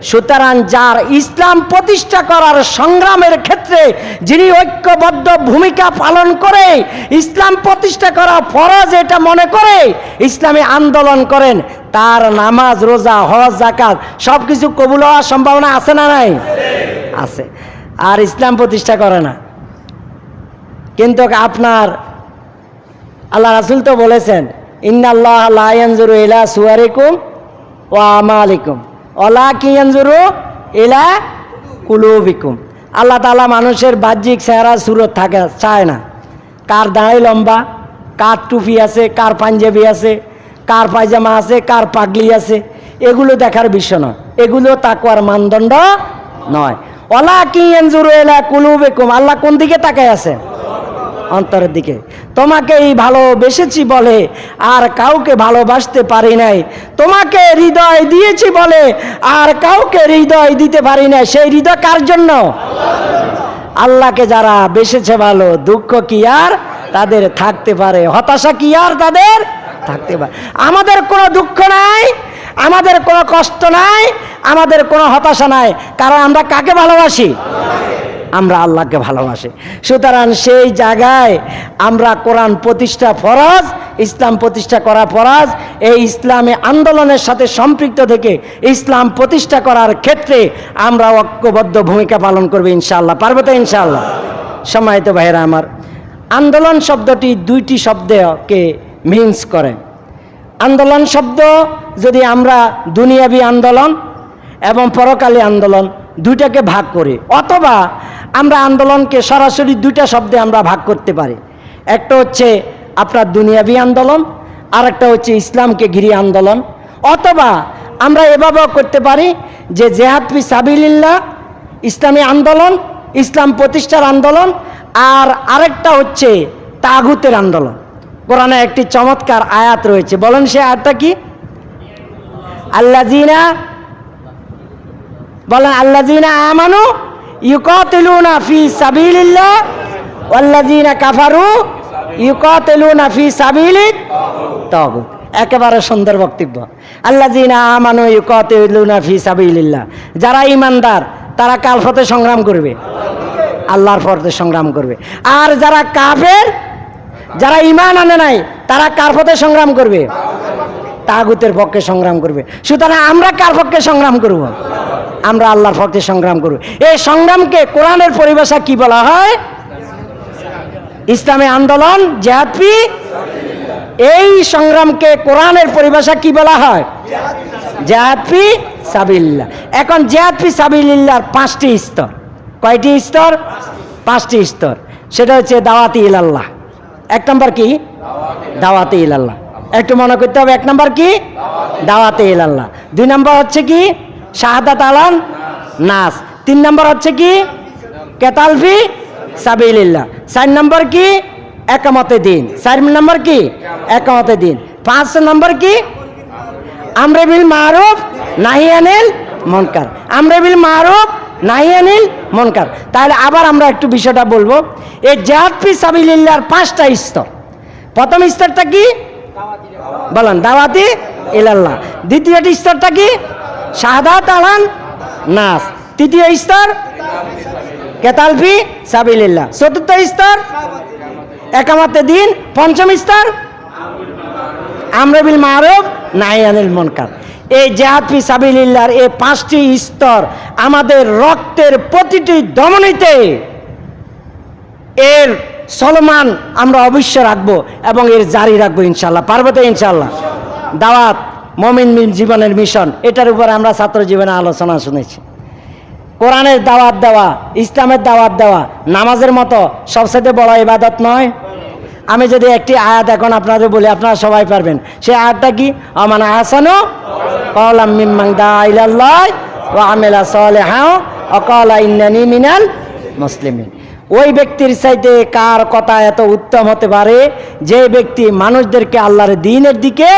সুতরাং যার ইসলাম প্রতিষ্ঠা করার সংগ্রামের ক্ষেত্রে যিনি ঐক্যবদ্ধ ভূমিকা পালন করে ইসলাম প্রতিষ্ঠা করা ফরজ এটা মনে করে ইসলামী আন্দোলন করেন, তার নামাজ, রোজা, হজ, যাকাত সব কিছু কবুল হওয়ার সম্ভাবনা আছে না নাই? আছে। আর ইসলাম প্রতিষ্ঠা করে না। কিন্তু আপনার আল্লাহ রাসূল তো বলেছেন, ইন্নাল্লাহা লা ইয়ানজুরু ইলা সুওয়ারিকুম ওয়া আমালিকুম ওয়ালাকিন ইয়ানজুরু ইলা কুলুবিকুম। আল্লাহ তাআলা মানুষের বাহ্যিক চেহারা সুরত থাকে চায় না। কার দাড়ি লম্বা, কার টুপি আছে, কার পাঞ্জাবি আছে, কার পায়জামা আছে, কার পাগলি আছে, এগুলো দেখার বিষয় নয়, এগুলো তাকওয়ার মানদণ্ড নয়। ওয়ালাকিন ইয়ানজুরু ইলা কুলুবিকুম। আল্লাহ কোন দিকে তাকায় আছে? অন্তরের দিকে। তোমাকেই ভালোবেসেছি বলে আর কাউকে ভালোবাসতে পারি নাই, তোমাকে হৃদয় দিয়েছি বলে আর কাউকে হৃদয় দিতে পারি নাই। সেই হৃদয় কার জন্য? আল্লাহকে যারা বেসেছে ভালো, দুঃখ কি আর তাদের থাকতে পারে, হতাশা কি আর তাদের থাকতে পারে? আমাদের কোনো দুঃখ নাই, আমাদের কোনো কষ্ট নাই, আমাদের কোনো হতাশা নাই, কারণ আমরা কাকে ভালোবাসি? আমরা আল্লাহকে ভালোবাসি। সুতরাং সেই জায়গায় আমরা কোরআন প্রতিষ্ঠা ফরজ, ইসলাম প্রতিষ্ঠা করা ফরজ। এই ইসলামী আন্দোলনের সাথে সম্পৃক্ত থেকে ইসলাম প্রতিষ্ঠা করার ক্ষেত্রে আমরা ঐক্যবদ্ধ ভূমিকা পালন করব ইনশাআল্লাহ। পারবো তো ইনশাআল্লাহ? সম্মানিত ভাইয়েরা আমার, আন্দোলন শব্দটি দুইটি শব্দকে মিন্স করে। আন্দোলন শব্দ যদি আমরা দুনিয়াবী আন্দোলন এবং পরকালী আন্দোলন দুইটাকে ভাগ করি, অথবা আমরা আন্দোলনকে সরাসরি দুইটা শব্দে আমরা ভাগ করতে পারি। একটা হচ্ছে আপনার দুনিয়াবী আন্দোলন, আর একটা হচ্ছে ইসলামকে ঘিরে আন্দোলন। অথবা আমরা এভাবেও করতে পারি যে জিহাদ ফি সাবিলিল্লাহ ইসলামী আন্দোলন, ইসলাম প্রতিষ্ঠার আন্দোলন, আর আরেকটা হচ্ছে তাগুতের আন্দোলন। কোরআনে একটি চমৎকার আয়াত রয়েছে, বলেন সে আয়াতটা কি? আল্লাযীনা, বলেন আল্লাযীনা আমানু ইউকাতিলুনা ফি সাবিলিল্লাহ ওয়াল্লাযীনা কাফারু ইউকাতিলুনা ফি সাবিলিত তাগুত। একেবারে সুন্দর বক্তব্য। আল্লাযীনা আমানু ইউকাতিলুনা ফি সাবিলিল্লাহ, যারা ঈমানদার তারা কার পথে সংগ্রাম করবে? আল্লাহর পথে সংগ্রাম করবে। আর যারা কাফের, যারা ঈমান আনে নাই, তারা কার পথে সংগ্রাম করবে? তাগুতের পক্ষে সংগ্রাম করবে। সুতরাং আমরা কার পক্ষে সংগ্রাম করব? আমরা আল্লাহর পক্ষে সংগ্রাম করব। এই সংগ্রামকে কোরআনের পরিভাষা কি বলা হয়? ইসলামী আন্দোলন, জিহাদ ফি। এই সংগ্রামকে কোরআনের পরিভাষা কি বলা হয়? জিহাদ ফি সাবিলিল্লাহ। এখন জিহাদ ফি সাবিলিল্লাহর 5টি স্তর। কয়টি স্তর? 5টি স্তর। সেটা হচ্ছে দাওয়াতি ইলাল্লাহ। 1 নম্বর কি? দাওয়াতি ইলাল্লাহ। একটু মনে করতে হবে, 1 নম্বর কি? দাওয়াতে ইলাল্লাহ। 2 নম্বর হচ্ছে কি? শাহাদাত আলান নাস। 3 নম্বর হচ্ছে কি? কেতাল ফি সাবিলিল্লাহ। 4 নম্বর কি? একামতে দিন। 4 নম্বর কি? একামতে দিন। 5 নম্বর কি? আমরে বিল মারুফ নাহি আনিল মুনকার। আমরে বিল মারুফ নাহি আনিল মুনকার। তাহলে আবার আমরা একটু বিষয়টা বলবো। এই জিহাদ ফি সাবিলিল্লাহর 5টা স্তর। প্রথম স্তরটা কি? বলেন দাওয়াতি ইলাল্লাহ। দ্বিতীয় স্তরটা কি? শাহাদাত আলান নাস। তৃতীয় স্তর কেতাল ফি সাবিলিল্লাহ। চতুর্থ স্তর একামতে দিন। পঞ্চম স্তর আমরে বিল মারুফ নাহি আনিল মুনকার। এই জিহাদ ফি সাবিলিল্লাহর এই 5টি স্তর আমাদের রক্তের প্রতিটি ধমনীতে এর চলমান আমরা অবশ্য রাখবো এবং এর জারি রাখবো ইনশাল্লাহ। পারবো তো ইনশাল্লাহ? দাওয়াত মুমিন জীবনের মিশন, এটার উপর আমরা ছাত্র জীবনে আলোচনা শুনেছি। কোরআনের দাওয়াত দেওয়া, ইসলামের দাওয়াত দেওয়া নামাজের মতো সবচেয়ে বড় ইবাদত নয়? আমি যদি একটি আয়াত এখন আপনাদের বলি, আপনারা সবাই পারবেন। সেই আয়াতটা কি? আমান আহসানু ক্বাওলাম মিম্মান দাআ ইলাল্লাহ ওয়া আমিলা সালিহান ওয়া ক্বালা ইন্নানী মিনাল মুসলিমিন। ওই ব্যক্তির চাইতে কার কথা এত উত্তম হতে পারে যে ব্যক্তি মানুষদেরকে আল্লাহর দ্বীনের দিকে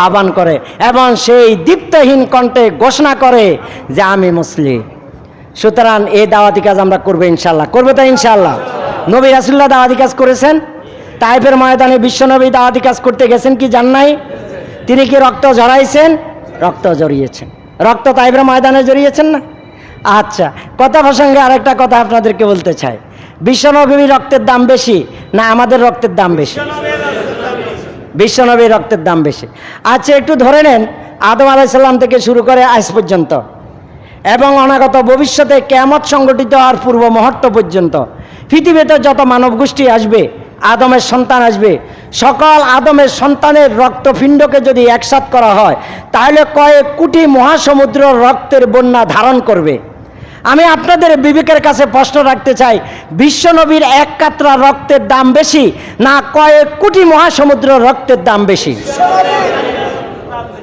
আহ্বান করে এবং সেই দীপ্তহীন কণ্ঠে ঘোষণা করে যে আমি মুসলিম। সুতরাং এই দাওয়াতি কাজ আমরা করবো ইনশাল্লাহ। করবো তো ইনশাল্লাহ? নবী রাসূলুল্লাহ দাওয়াতি কাজ করেছেন। তাইফের ময়দানে বিশ্বনবী দাওয়াতি কাজ করতে গেছেন কি যান নাই? তিনি কি রক্ত ঝরাইছেন? রক্ত জড়িয়েছেন। রক্ত তাইফের ময়দানে জড়িয়েছেন না? আচ্ছা, কথা প্রসঙ্গে আরেকটা কথা আপনাদেরকে বলতে চাই। বিশ্বনবীর রক্তের দাম বেশি না আমাদের রক্তের দাম বেশি? বিশ্বনবীর রক্তের দাম বেশি। আচ্ছা, একটু ধরে নেন আদম আলাইহিস সালাম থেকে শুরু করে আজ পর্যন্ত এবং অনাগত ভবিষ্যতে কিয়ামত সংগঠিত হওয়ার পূর্ব মুহূর্ত পর্যন্ত পৃথিবীতে যত মানব গোষ্ঠী আসবে, আদমের সন্তান আসবে, সকল আদমের সন্তানের রক্তপিণ্ডকে যদি একসাথ করা হয় তাহলে কয়েক কোটি মহাসমুদ্র রক্তের বন্যা ধারণ করবে। আমি আপনাদের বিবেকের কাছে প্রশ্ন রাখতে চাই, বিশ্বনবীর 1 কাতরা রক্তের দাম বেশি না কয়েক কোটি মহাসমুদ্র রক্তের দাম বেশি?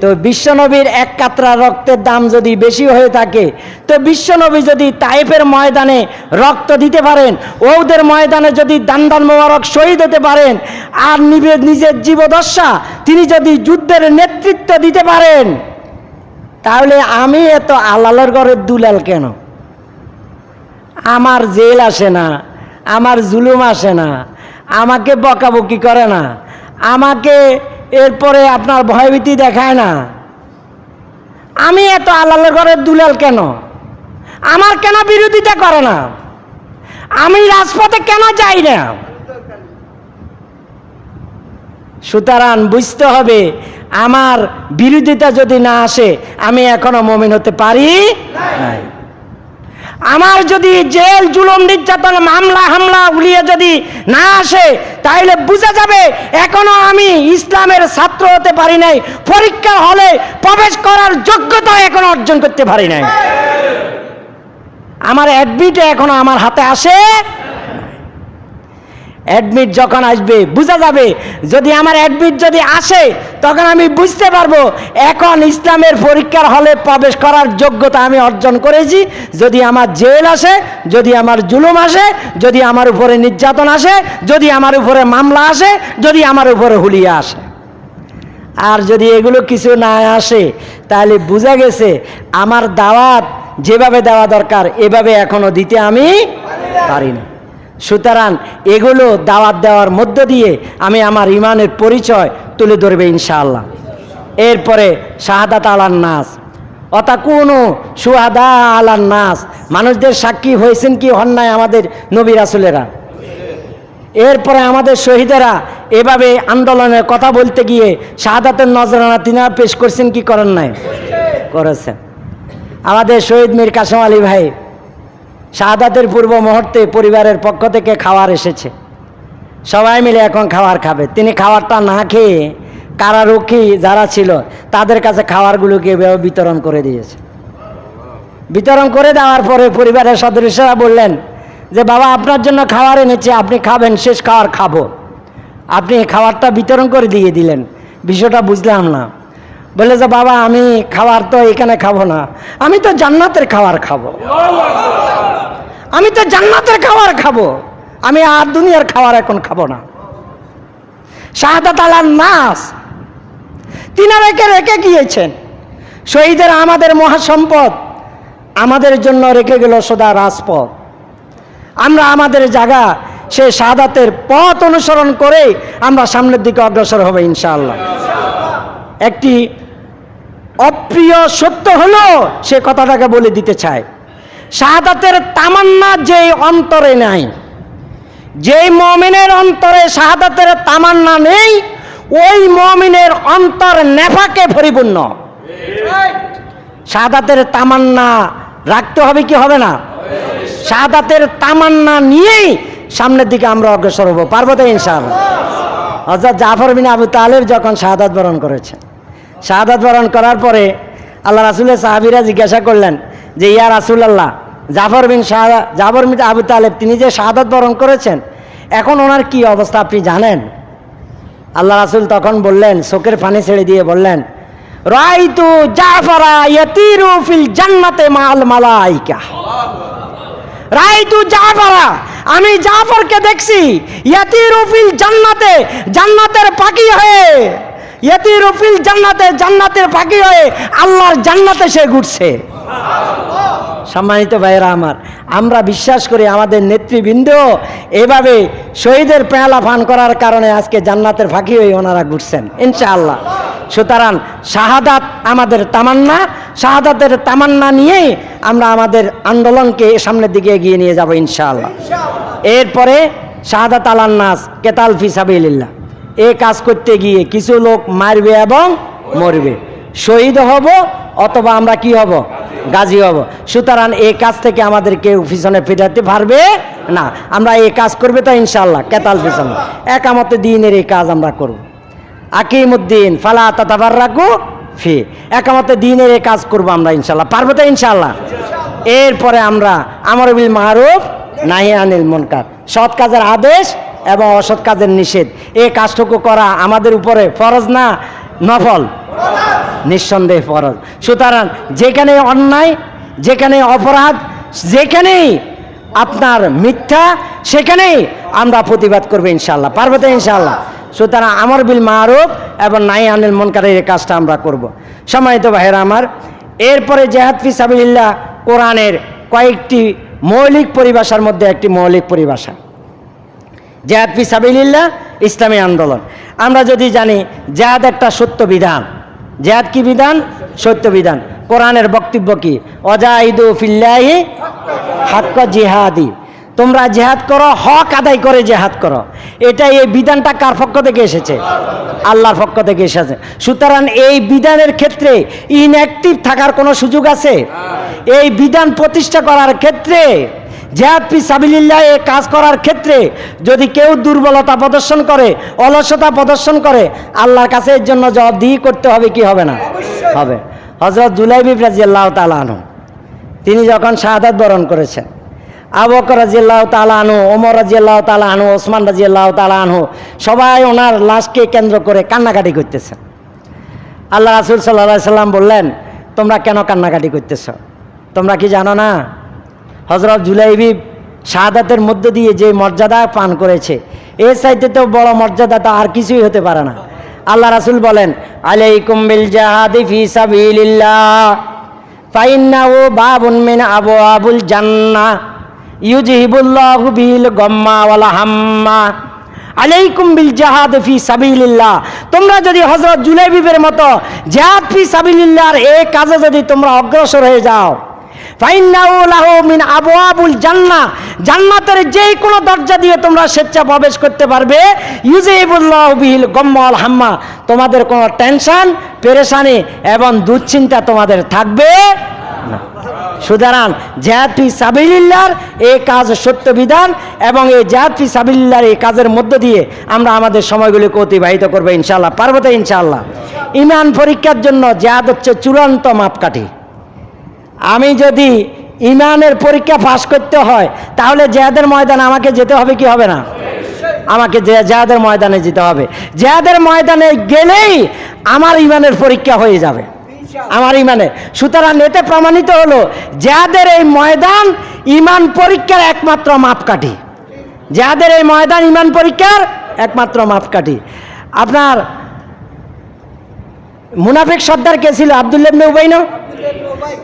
তো বিশ্বনবীর 1 কাতরা রক্তের দাম যদি বেশি হয়ে থাকে, তো বিশ্বনবী যদি তাইফের ময়দানে রক্ত দিতে পারেন, ওদের ময়দানে যদি দান্দান মোবারক শহীদ হতে পারেন, আর নিজের জীবদশা তিনি যদি যুদ্ধের নেতৃত্ব দিতে পারেন, তাহলে আমি এত আলালের ঘরের দুলাল কেন? আমার জেল আসে না, আমার জুলুম আসে না, আমাকে বকাবকি করে না, আমাকে এরপরে আপনার ভয়ভীতি দেখায় না, আমি এত আল্লাহর ঘরের দুলাল কেন? আমার কেন বিরোধিতা করে না? আমি রাজপথে কেন যাই না? সুতরাং বুঝতে হবে, আমার বিরোধিতা যদি না আসে আমি এখনো মুমিন হতে পারি নাই। আমার যদি জেল জুলুম নির্যাতন মামলা হামলা উলিয়ে যদি না আসে তাহলে বোঝা যাবে এখনো আমি ইসলামের ছাত্র হতে পারি নাই, পরীক্ষা হলে প্রবেশ করার যোগ্যতা এখনো অর্জন করতে পারি নাই। আমার অ্যাডমিট এখনো আমার হাতে আসে। অ্যাডমিট যখন আসবে বোঝা যাবে, যদি আমার অ্যাডমিট যদি আসে তখন আমি বুঝতে পারবো এখন ইসলামের পরীক্ষার হলে প্রবেশ করার যোগ্যতা আমি অর্জন করেছি। যদি আমার জেল আসে, যদি আমার জুলুম আসে, যদি আমার উপরে নির্যাতন আসে, যদি আমার উপরে মামলা আসে, যদি আমার উপরে হুলিয়া আসে, আর যদি এগুলো কিছু না আসে তাহলে বোঝা গেছে আমার দাওয়াত যেভাবে দেওয়া দরকার এভাবে এখনো দিতে আমি পারি না। সুতরাং এগুলো দাওয়াত দেওয়ার মধ্য দিয়ে আমি আমার ইমানের পরিচয় তুলে ধরবে ইনশাআল্লাহ। এরপরে শাহাদাত আলান নাস, অতাকুনু শুহাদা আলান নাস, মানুষদের সাক্ষী হয়েছেন কি হন নাই আমাদের নবী রাসূলেরা। এরপরে আমাদের শহীদেরা এভাবে আন্দোলনের কথা বলতে গিয়ে শাহাদাতের নজরানা তিনারা পেশ করছেন কি করেন নাই? করেছেন। আমাদের শহীদ মীর কাসেম আলী ভাই শাহাদাতের পূর্ব মুহূর্তে পরিবারের পক্ষ থেকে খাবার এসেছে, সবাই মিলে এখন খাবার খাবে। তিনি খাবারটা না খেয়ে কারারক্ষী যারা ছিল তাদের কাছে খাবারগুলোকে বিতরণ করে দিয়েছে। বিতরণ করে দেওয়ার পরে পরিবারের সদস্যরা বললেন যে বাবা আপনার জন্য খাবার এনেছে, আপনি খাবেন, শেষ খাবার খাবো। আপনি খাবারটা বিতরণ করে দিয়ে দিলেন, বিষয়টা বুঝলাম না। বলে যে বাবা আমি খাবার তো এখানে খাবো না, আমি তো জান্নাতের খাবার খাবো, আমি তো জান্নাতের খাবার খাবো, আমি আর দুনিয়ার খাবার এখন খাবো না। শাহাদাত আলান নাস তিনারা রেখে গিয়েছেন। শহীদের আমাদের মহাসম্পদ, আমাদের জন্য রেখে গেল সদা রাজপথ। আমরা আমাদের জায়গা সেই শাহাদাতের পথ অনুসরণ করে আমরা সামনের দিকে অগ্রসর হব ইনশাআল্লাহ। একটি অপ্রিয় সত্য হলো সে কথাটাকে বলে দিতে চাই, শাহাদাতের তামান্না যেই অন্তরে নাই, যেই মুমিনের অন্তরে শাহাদাতের তামান্না নেই ওই মুমিনের অন্তর নেফাকে পরিপূর্ণ। শাহাদাতের তামান্না রাখতে হবে কি হবে না? শাহাদাতের তামান্না নিয়েই সামনের দিকে আমরা অগ্রসর হব, পারবো তো ইনশাআল্লাহ। হযরত জাফর বিন আবু তালেব যখন শাহাদাত বরণ করেছেন, শাহাদাত বরণ করার পরে আল্লাহ রাসূলের সাহাবীরা জিজ্ঞাসা করলেন যে ইয়া রাসূলুল্লাহ, জাফর বিন আবু তালেব তিনি যে শাহাদাত বরণ করেছেন এখন ওনার কি অবস্থা আপনি জানেন? আল্লাহ রাসূল তখন বললেন, চোখের পানি ছেড়ে দিয়ে বললেন, রাআইতু জাফরা ইয়াতিরু ফিল জান্নাতে মাল মালাইকা। রাআইতু জাফরা, আমি জাফরকে দেখছি ইয়াতিরু ফিল জান্নাতে, জান্নাতের পাখি হয়ে, ইয়াতিরু ফিল জান্নাতে, জান্নাতের পাখি হয়ে আল্লাহর জান্নাতে সে ঘুরছে। সম্মানিত ভাইয়েরা আমার, আমরা বিশ্বাস করি আমাদের নেতৃবৃন্দ এভাবে শহীদের পেয়ালা পান করার কারণে আজকে জান্নাতের ফাঁকি হয়ে ওনারা ঘুরছেন ইনশাআল্লাহ। সুতরাং শাহাদাত আমাদের তামান্না, শাহাদাতের তামান্না নিয়েই আমরা আমাদের আন্দোলনকে সামনের দিকে এগিয়ে নিয়ে যাব ইনশাআল্লাহ। এরপরে শাহাদাত আলান নাস কেতাল ফি সাবিলিল্লাহ, এই কাজ করতে গিয়ে কিছু লোক মারবে এবং মরবে, শহীদ হব অথবা আমরা কি হব? গাজী হব। সুতরাং এই কাজ থেকে আমাদের কেউ পিছনে ফেরাতে পারবে না। আমরা এই কাজ করবে তো ইনশাআল্লাহ, কেতাল পিছনে একামতে দ্বীনের এই কাজ আমরা করব। আকিমুদ্দিন ফালা তাতাফাররাকু ফি, একামতে দ্বীনের এই কাজ করব আমরা ইনশাআল্লাহ, পারবো তো ইনশাআল্লাহ। এরপরে আমরা আমর বিল মারুফ নাহি আনিল মুনকার, সৎ কাজের আদেশ এবং অসৎ কাজের নিষেধ, এই কাজটুকু করা আমাদের উপরে ফরজ না নফল? নিঃসন্দেহে ফরজ। সুতরাং যেখানে অন্যায়, যেখানে অপরাধ, যেখানেই আপনার মিথ্যা, সেখানেই আমরা প্রতিবাদ করবো ইনশাআল্লাহ, পারবো তো ইনশাআল্লাহ। সুতরাং আমর বিল মারুফ এবং নাহি আনিল মুনকারের এই কাজটা আমরা করব। সম্মানিত ভাইয়েরা আমার, এরপরে জিহাদ ফি সাবিলিল্লাহ কোরআনের কয়েকটি মৌলিক পরিভাষার মধ্যে একটি মৌলিক পরিভাষা জিহাদ ফি সাবিলিল্লাহ ইসলামী আন্দোলন। আমরা যদি জানি জিহাদ একটা সত্য বিধান, জিহাদ কি বিধান? সত্য বিধান। কোরআনের বক্তব্য কি? ওয়াজাহিদু ফিল্লাহি হাক্কা জিহাদি, তোমরা জেহাদ করো, হক আদায় করে জেহাদ করো। এটা এই বিধানটা কার পক্ষ থেকে এসেছে? আল্লাহর পক্ষ থেকে এসেছে। সুতরাং এই বিধানের ক্ষেত্রে ইনঅ্যাক্টিভ থাকার কোনো সুযোগ আছে? এই বিধান প্রতিষ্ঠা করার ক্ষেত্রে, জিহাদ ফি সাবিলিল্লাহ এই কাজ করার ক্ষেত্রে যদি কেউ দুর্বলতা প্রদর্শন করে, অলসতা প্রদর্শন করে, আল্লাহর কাছে এর জন্য জবাবদিহি করতে হবে কি হবে না? হবে। হযরত জুলাইবিব রাদিয়াল্লাহু তাআলা আনহু তিনি যখন শাহাদাত বরণ করেছেন, আবু বকর রাদিয়াল্লাহু তাআলা আনহু, ওমর রাদিয়াল্লাহু তাআলা আনহু, ওসমান রাদিয়াল্লাহু তাআলা আনহু সবাই ওনার লাশকে কেন্দ্র করে কান্নাকাটি করতেছেন। আল্লাহ রাসূল সাল্লাল্লাহু আলাইহি সাল্লাম বললেন, তোমরা কেন কান্নাকাটি করতেছ? তোমরা কি জানো না হযরত জুলাইবিব শাহাদাতের মধ্য দিয়ে যে মর্যাদা পান করেছে, এর চাইতে তো বড় মর্যাদা তো আর কিছুই হতে পারে না। আল্লাহ রাসূল বলেন, আলাইকুম বিল জিহাদি ফি সাবিলিল্লাহ ফাইন্নাহু বাবুন মিন আবওয়াবুল জান্নাহ ইউজিহিবুল্লাহু বিল গাম্মা ওয়াল হাম্মা। আলাইকুম বিল জিহাদ ফি সাবিলিল্লাহ, তোমরা যদি হযরত জুলাইবিবের মতো জিহাদ ফি সাবিলিল্লাহর এই কাজে যদি তোমরা অগ্রসর হয়ে যাও, ফাইন্নাহু লাহু মিন আবওয়াবুল জান্নাহ, জান্নাতের যে কোনো দরজা দিয়ে তোমরা স্বেচ্ছা প্রবেশ করতে পারবে। ইউজিবুল্লাহু বিল গাম্মা ওয়াল হাম্মা, তোমাদের কোনো টেনশন, পেরেশানি এবং দুশ্চিন্তা তোমাদের থাকবে না। সুতরাং জিহাদ ফি সাবিলিল্লাহর এই কাজ সত্য বিধান, এবং এই জিহাদ ফি সাবিলিল্লাহর এই কাজের মধ্য দিয়ে আমরা আমাদের সময়গুলিকে অতিবাহিত করবো ইনশাআল্লাহ। পারবো তো ইনশাআল্লাহ? ঈমান পরীক্ষার জন্য জিহাদ হচ্ছে চূড়ান্ত মাপকাঠি। আমি যদি ঈমানের পরীক্ষা পাস করতে হয়, তাহলে জিহাদের ময়দানে আমাকে যেতে হবে কি হবে না? আমাকে জিহাদের ময়দানে যেতে হবে। জিহাদের ময়দানে গেলেই আমার ঈমানের পরীক্ষা হয়ে যাবে, আমার ঈমানে। সুতরাং এতে প্রমাণিত হলো জিহাদের এই ময়দান ঈমান পরীক্ষার একমাত্র মাপকাঠি। জিহাদের এই ময়দান ঈমান পরীক্ষার একমাত্র মাপকাঠি। আপনার মুনাফিক সর্দার কে ছিল? আব্দুল্লাহ ইবনে উবাই না?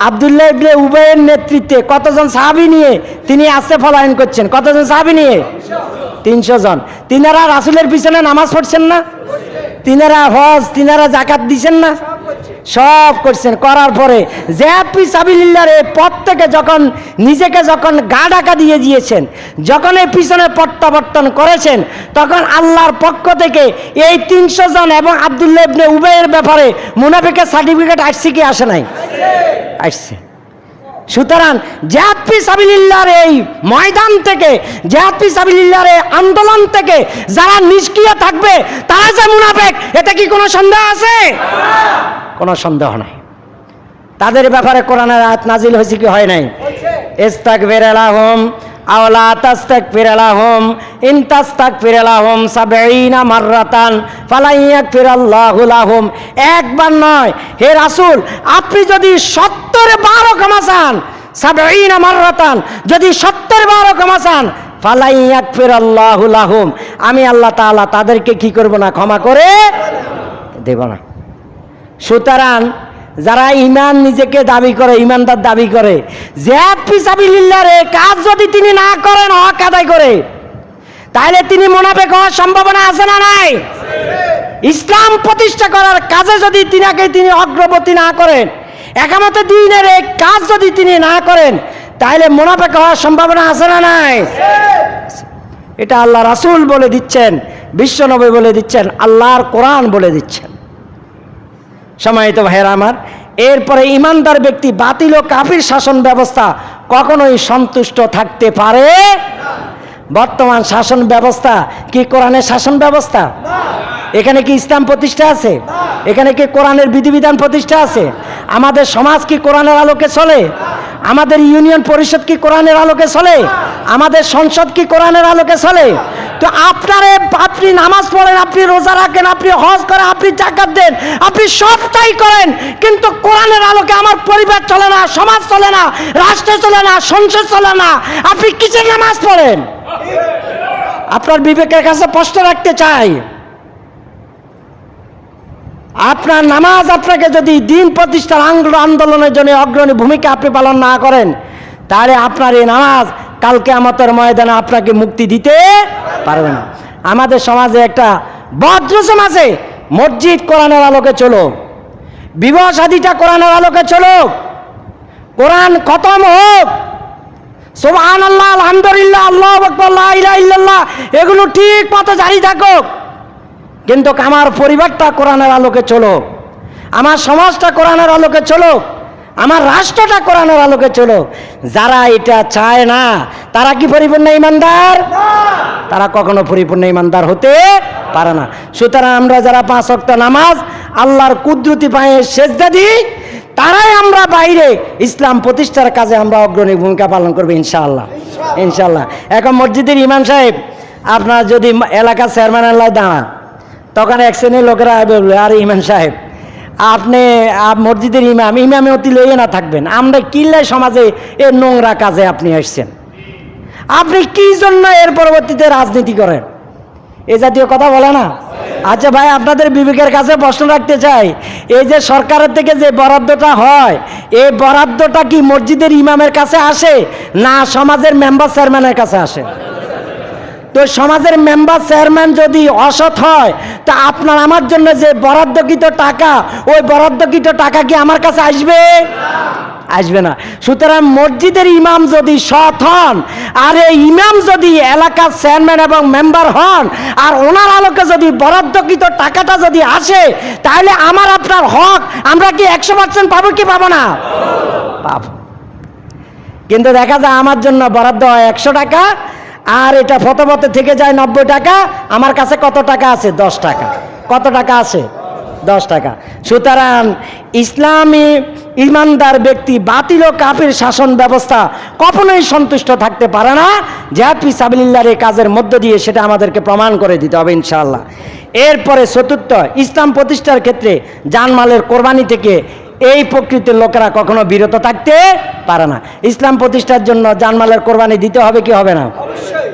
আব্দুল্লাহ ইবনে উবাইয়ের নেতৃত্বে কতজন সাহাবী নিয়ে তিনি আসতে ফলায়ন করছেন? কতজন সাহাবী নিয়ে? 300 জন। তিনারা রাসূলের পিছনে নামাজ পড়ছেন না? তিনারা হজ, তিনারা যাকাত দিচ্ছেন না? সব করছেন। করার পরে জিহাদ ফি সাবিলিল্লাহর এই পথ থেকে যখন নিজেকে যখন গা ঢাকা দিয়ে দিয়েছেন, যখন এই পিছনে প্রত্যাবর্তন করেছেন, তখন আল্লাহর পক্ষ থেকে এই 300 জন এবং আব্দুল্লাহ ইবনে উবাইয়ের ব্যাপারে মুনাফিকের সার্টিফিকেট আসছে কি আসে নাই? আসছে। সুতরাং জিহাদ ফি সাবিলিল্লাহর এই ময়দান থেকে, জিহাদ ফি সাবিলিল্লাহর এই আন্দোলন থেকে যারা নিষ্ক্রিয় থাকবে তারা যে মুনাফিক, এতে কি কোনো সন্দেহ আছে? কোনো সন্দেহ নাই। তাদের ব্যাপারে কোরআনের আয়াত নাজিল হয়েছে কি হয় নাই? ইস্তাগফির লাহুম আও লা তাস্তাগফির লাহুম ইন তাস্তাগফির লাহুম 70 মাররাতান ফালা ইয়াগফিরাল্লাহু লাহুম। একবার নয়, হে রাসূল, আপনি যদি 70 বার ক্ষমা চান, 70 মাররাতান, যদি 70 বার ক্ষমা চান, ফালা ইয়াগফিরাল্লাহু লাহুম, আমি আল্লাহ তাআলা তাদেরকে কি করব না? ক্ষমা করে দেব না। সুতরাং যারা ঈমান নিজেকে দাবি করে, ঈমানদার দাবি করে, জিহাদ ফি সাবিলিল্লাহর এই কাজ যদি তিনি না করেন, হক আদায় করে, তাহলে তিনি মুনাফিক হওয়ার সম্ভাবনা আছে না নাই? ইসলাম প্রতিষ্ঠা করার কাজে যদি তিনি অগ্রগতি না করেন, একামতে দ্বীনের এই কাজ যদি তিনি না করেন, তাহলে মুনাফিক হওয়ার সম্ভাবনা আছে না নাই? এটা আল্লাহ রাসূল বলে দিচ্ছেন, বিশ্বনবী বলে দিচ্ছেন, আল্লাহর কোরআন বলে দিচ্ছেন। সম্মানিত ভাইয়েরা আমার, এরপরে ঈমানদার ব্যক্তি বাতিল ও কাফির শাসন ব্যবস্থা কখনোই সন্তুষ্ট থাকতে পারে। বর্তমান শাসন ব্যবস্থা কি কোরআনের শাসন ব্যবস্থা? এখানে কি ইসলাম প্রতিষ্ঠা আছে? এখানে কি কোরআনের বিধিবিধান প্রতিষ্ঠা আছে? আমাদের সমাজ কি কোরআনের আলোকে চলে? আমাদের ইউনিয়ন পরিষদ কি কোরআনের আলোকে চলে? আমাদের সংসদ কি কোরআনের আলোকে চলে? তো আপনি নামাজ পড়েন, আপনি রোজা রাখেন, আপনি হজ করেন, আপনি যাকাত দেন, আপনি সবটাই করেন, কিন্তু কোরআনের আলোকে আমার পরিবার চলে না, সমাজ চলে না, রাষ্ট্র চলে না, সংসদ চলে না। আপনি কিসের নামাজ পড়েন? আপনার বিবেকের কাছে প্রশ্ন রাখতে চাই। আপনার নামাজ আপনাকে যদি দিন প্রতিষ্ঠার আন্দোলনের জন্য অগ্রণী ভূমিকা আপনি পালন না করেন, তাহলে আপনার এই নামাজ কাল কিয়ামতের ময়দানে আপনাকে মুক্তি দিতে পারবে না। আমাদের সমাজে একটা বদ রসম আছে, মসজিদ কোরআনের আলোকে চলো, বিবাহ শাদীটা কোরআনের আলোকে চলুক, কোরআন খতম হোক, সুবহানাল্লাহ, আলহামদুলিল্লাহ, আল্লাহু আকবার, লা ইলাহা ইল্লাল্লাহ এগুলো ঠিক মতো জারি থাকুক, কিন্তু আমার পরিবারটা কোরআনের আলোকে চলুক, আমার সমাজটা কোরআনের আলোকে চলুক, আমার রাষ্ট্রটা কোরআনের আলোকে চলুক। যারা এটা চায় না তারা কি পরিপূর্ণ ঈমানদার? তারা কখনো পরিপূর্ণ ঈমানদার হতে পারে না। সুতরাং আমরা যারা 5 ওয়াক্ত নামাজ আল্লাহর কুদরতি পায়ে সেজদা দিই, তারাই আমরা বাইরে ইসলাম প্রতিষ্ঠার কাজে আমরা অগ্রণী ভূমিকা পালন করবো ইনশাআল্লাহ, ইনশাআল্লাহ। এখন মসজিদের ইমাম সাহেব আপনার যদি এলাকার চেয়ারম্যান আল্লাহ দাঁড়ান, তখন এক শ্রেণীর লোকেরা বলবে, আরে ইমাম সাহেব আপনি মসজিদের ইমামে অতি লইয়ে না থাকবেন, আমরা কিল্লায় সমাজে এ নোংরা কাজে আপনি আসছেন, আপনি কি জন্য এর পরবর্তীতে রাজনীতি করেন, এ জাতীয় কথা বলে না? আচ্ছা ভাই, আপনাদের বিবেকের কাছে প্রশ্ন রাখতে চাই, এই যে সরকারের থেকে যে বরাদ্দটা হয়, এই বরাদ্দটা কি মসজিদের ইমামের কাছে আসে না সমাজের মেম্বার চেয়ারম্যানের কাছে আসে? তো সমাজের মেম্বার চেয়ারম্যান যদি অসৎ হয়, তা আপনার আমার জন্য যে বরাদ্দকৃত টাকা, ওই বরাদ্দকৃত টাকা কি আমার কাছে আসবে? আসবে না। সুতরাং মসজিদের ইমাম যদি সৎ হন, আর এই ইমাম যদি এলাকার চেয়ারম্যান এবং মেম্বার হন, আর ওনার আলোকে যদি বরাদ্দকৃত টাকাটা যদি আসে, তাহলে আমার আপনার হক আমরা কি 100% পাবো কি পাবো না? পাবো। কিন্তু দেখা যায় আমার জন্য বরাদ্দ হয় 100 টাকা, আর এটা ফতোপথে থেকে যায় 90 টাকা, আমার কাছে কত টাকা আছে? 10 টাকা। কত টাকা আছে? 10 টাকা। সুতরাং ইসলামী ইমানদার ব্যক্তি বাতিল ও কাফির শাসন ব্যবস্থা কখনোই সন্তুষ্ট থাকতে পারে না। জিহাদ ফি সাবিলিল্লাহর এই কাজের মধ্য দিয়ে সেটা আমাদেরকে প্রমাণ করে দিতে হবে ইনশাআল্লাহ। এরপরে চতুর্থ, ইসলাম প্রতিষ্ঠার ক্ষেত্রে জানমালের কোরবানি থেকে এই প্রকৃতির লোকেরা কখনো বিরত থাকতে পারে না। ইসলাম প্রতিষ্ঠার জন্য জানমালের কোরবানি দিতে হবে কি হবে না?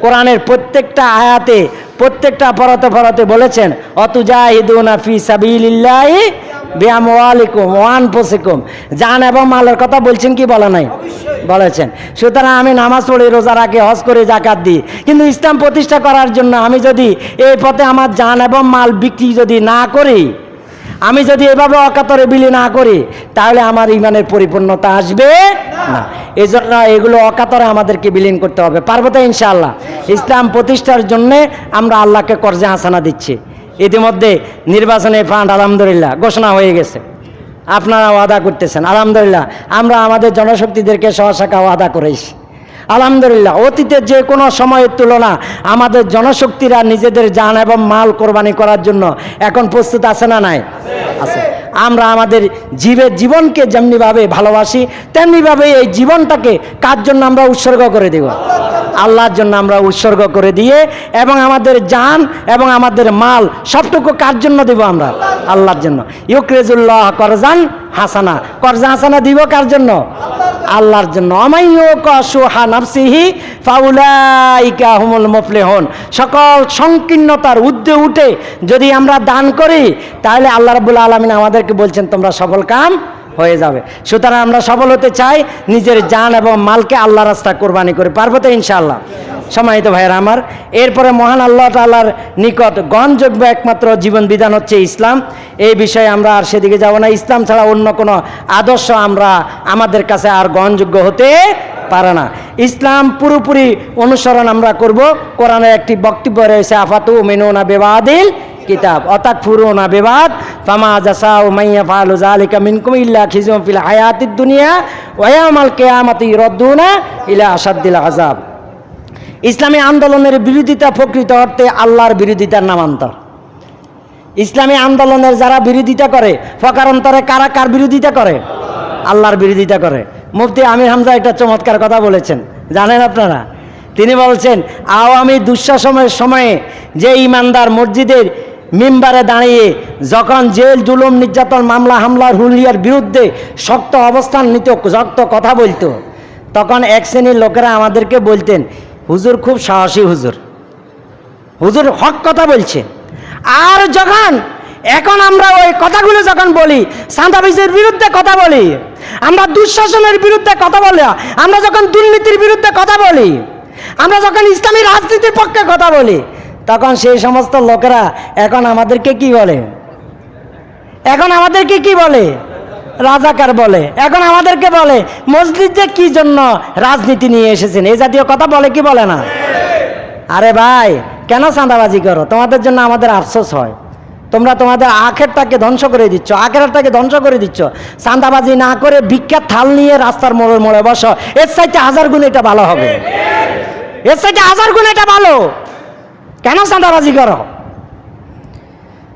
কোরআনের প্রত্যেকটা আয়াতে, প্রত্যেকটা পরতে পরতে বলেছেন, অতুজাহিদুনা ফি সাবিলিল্লাহি বিআমওয়ালিকুম ওয়া আনফুসিকুম, জান এবং মালের কথা বলছেন কি বলা নাই? বলেছেন। সুতরাং আমি নামাজ পড়ি, রোজা রাখি, হজ করি, যাকাত দিই, কিন্তু ইসলাম প্রতিষ্ঠা করার জন্য আমি যদি এই পথে আমার জান এবং মাল বিক্রি যদি না করি, আমি যদি এভাবে অকাতরে বিলি না করি, তাহলে আমার ইমানের পরিপূর্ণতা আসবে না। এই জন্য এগুলো অকাতরে আমাদেরকে বিলীন করতে হবে। পারবো তো ইনশাআল্লাহ? ইসলাম প্রতিষ্ঠার জন্যে আমরা আল্লাহকে কর্জে হাসানা দিচ্ছি। ইতিমধ্যে নির্বাচনের ফান্ড আলহামদুলিল্লাহ ঘোষণা হয়ে গেছে, আপনারা ওয়াদা করতেছেন আলহামদুলিল্লাহ। আমরা আমাদের জনশক্তিদেরকে সহশাখা ওয়াদা করেছি আলহামদুলিল্লাহ। অতীতের যে কোনো সময়ের তুলনা আমাদের জনশক্তিরা নিজেদের জান এবং মাল কোরবানি করার জন্য এখন প্রস্তুত আছে না নাই? আছে। আমরা আমাদের জীবনকে যেমনিভাবে ভালোবাসি, তেমনিভাবে এই জীবনটাকে কার জন্য আমরা উৎসর্গ করে দেব? আল্লাহর জন্য আমরা উৎসর্গ করে দিয়ে, এবং আমাদের জান এবং আমাদের মাল সবটুকু কার জন্য দেব? আমরা আল্লাহর জন্য। ইউকরিজুল্লাহ করজান হাসানা, কর্জা হাসানা দিব কার জন্য? আল্লাহর জন্য। আমাইয়ুকাশুহা নাফসিহি ফাউলাইকা হুমুল মুফলিহুন, সকল সংকীর্ণতার ঊর্ধ্বে উঠে যদি আমরা দান করি, তাহলে আল্লাহ রাব্বুল আলামিন আমাদেরকে বলছেন তোমরা সফল কাম হয়ে যাবে। সুতরাং আমরা সফল হতে চাই, নিজের জান এবং মালকে আল্লাহ রাস্তায় কোরবানি করে। পারবো তো ইনশাআল্লাহ? সম্মানিত ভাইয়েরা আমার, এরপরে মহান আল্লাহ তাআলার নিকট গ্রহণযোগ্য একমাত্র জীবন বিধান হচ্ছে ইসলাম। এই বিষয়ে আমরা আর সেদিকে যাব না। ইসলাম ছাড়া অন্য কোনো আদর্শ আমাদের কাছে আর গ্রহণযোগ্য হতে পারে না। ইসলাম পুরোপুরি অনুসরণ আমরা করব। কোরআনের একটি বক্তব্য রয়েছে, আফাতু মিনুনা বিবাদিল কিতাব অতাকফুরুনা বিবাদ ফামা জাসাউ মাইয়া ফালু যালিকা মিনকুম ইল্লা খিজুম ফিল হায়াতিদ দুনিয়া ওয়া ইয়াউমাল কিয়ামাতি ইরদ্দুনা ইলা আশাদ্দিল আযাব। ইসলামী আন্দোলনের বিরোধিতা প্রকৃত অর্থে আল্লাহর বিরোধিতার নামান্তর। ইসলামী আন্দোলনের যারা বিরোধিতা করে, ফকারান্তরে কারা কার বিরোধিতা করে? আল্লাহর বিরোধিতা করে। মুফতি আমির হামজা একটা চমৎকার কথা বলেছেন, জানেন আপনারা? তিনি বলছেন, আওয়ামী দুঃশাসনের সময়ে যে ইমানদার মসজিদের মিম্বারে দাঁড়িয়ে যখন জেল জুলুম নির্যাতন মামলা হামলার হুলিয়ার বিরুদ্ধে শক্ত অবস্থান নিত, শক্ত কথা বলতো, তখন এক শ্রেণীর লোকেরা আমাদেরকে বলতেন, হুজুর খুব সাহসী, হুজুর হক কথা বলছে। আর যখন এখন আমরা ওই কথাগুলো যখন বলি, চাঁদাবাজির বিরুদ্ধে কথা বলি, আমরা দুঃশাসনের বিরুদ্ধে কথা বলি, আমরা যখন দুর্নীতির বিরুদ্ধে কথা বলি, আমরা যখন ইসলামী রাজনীতির পক্ষে কথা বলি, তখন সেই সমস্ত লোকেরা এখন আমাদেরকে কি বলে? এখন আমাদেরকে কি বলে? রাজাকার বলে। এখন আমাদেরকে বলে মসজিদে কি জন্য রাজনীতি নিয়ে এসেছেন, এই জাতীয় কথা বলে কি বলে না? আরে ভাই, কেন চাঁদাবাজি করো? তোমাদের জন্য আমাদের আফসোস হয়। তোমরা তোমাদের আখেরটাকে ধ্বংস করে দিচ্ছ, আখেরটাকে ধ্বংস করে দিচ্ছ। চাঁদাবাজি না করে ভিক্ষার থাল নিয়ে রাস্তার মোড়ে মোড়ে বসো, এর চাইতে 1000 গুণ এটা ভালো হবে, এর চাইতে 1000 গুণ এটা ভালো। কেন চাঁদাবাজি করো?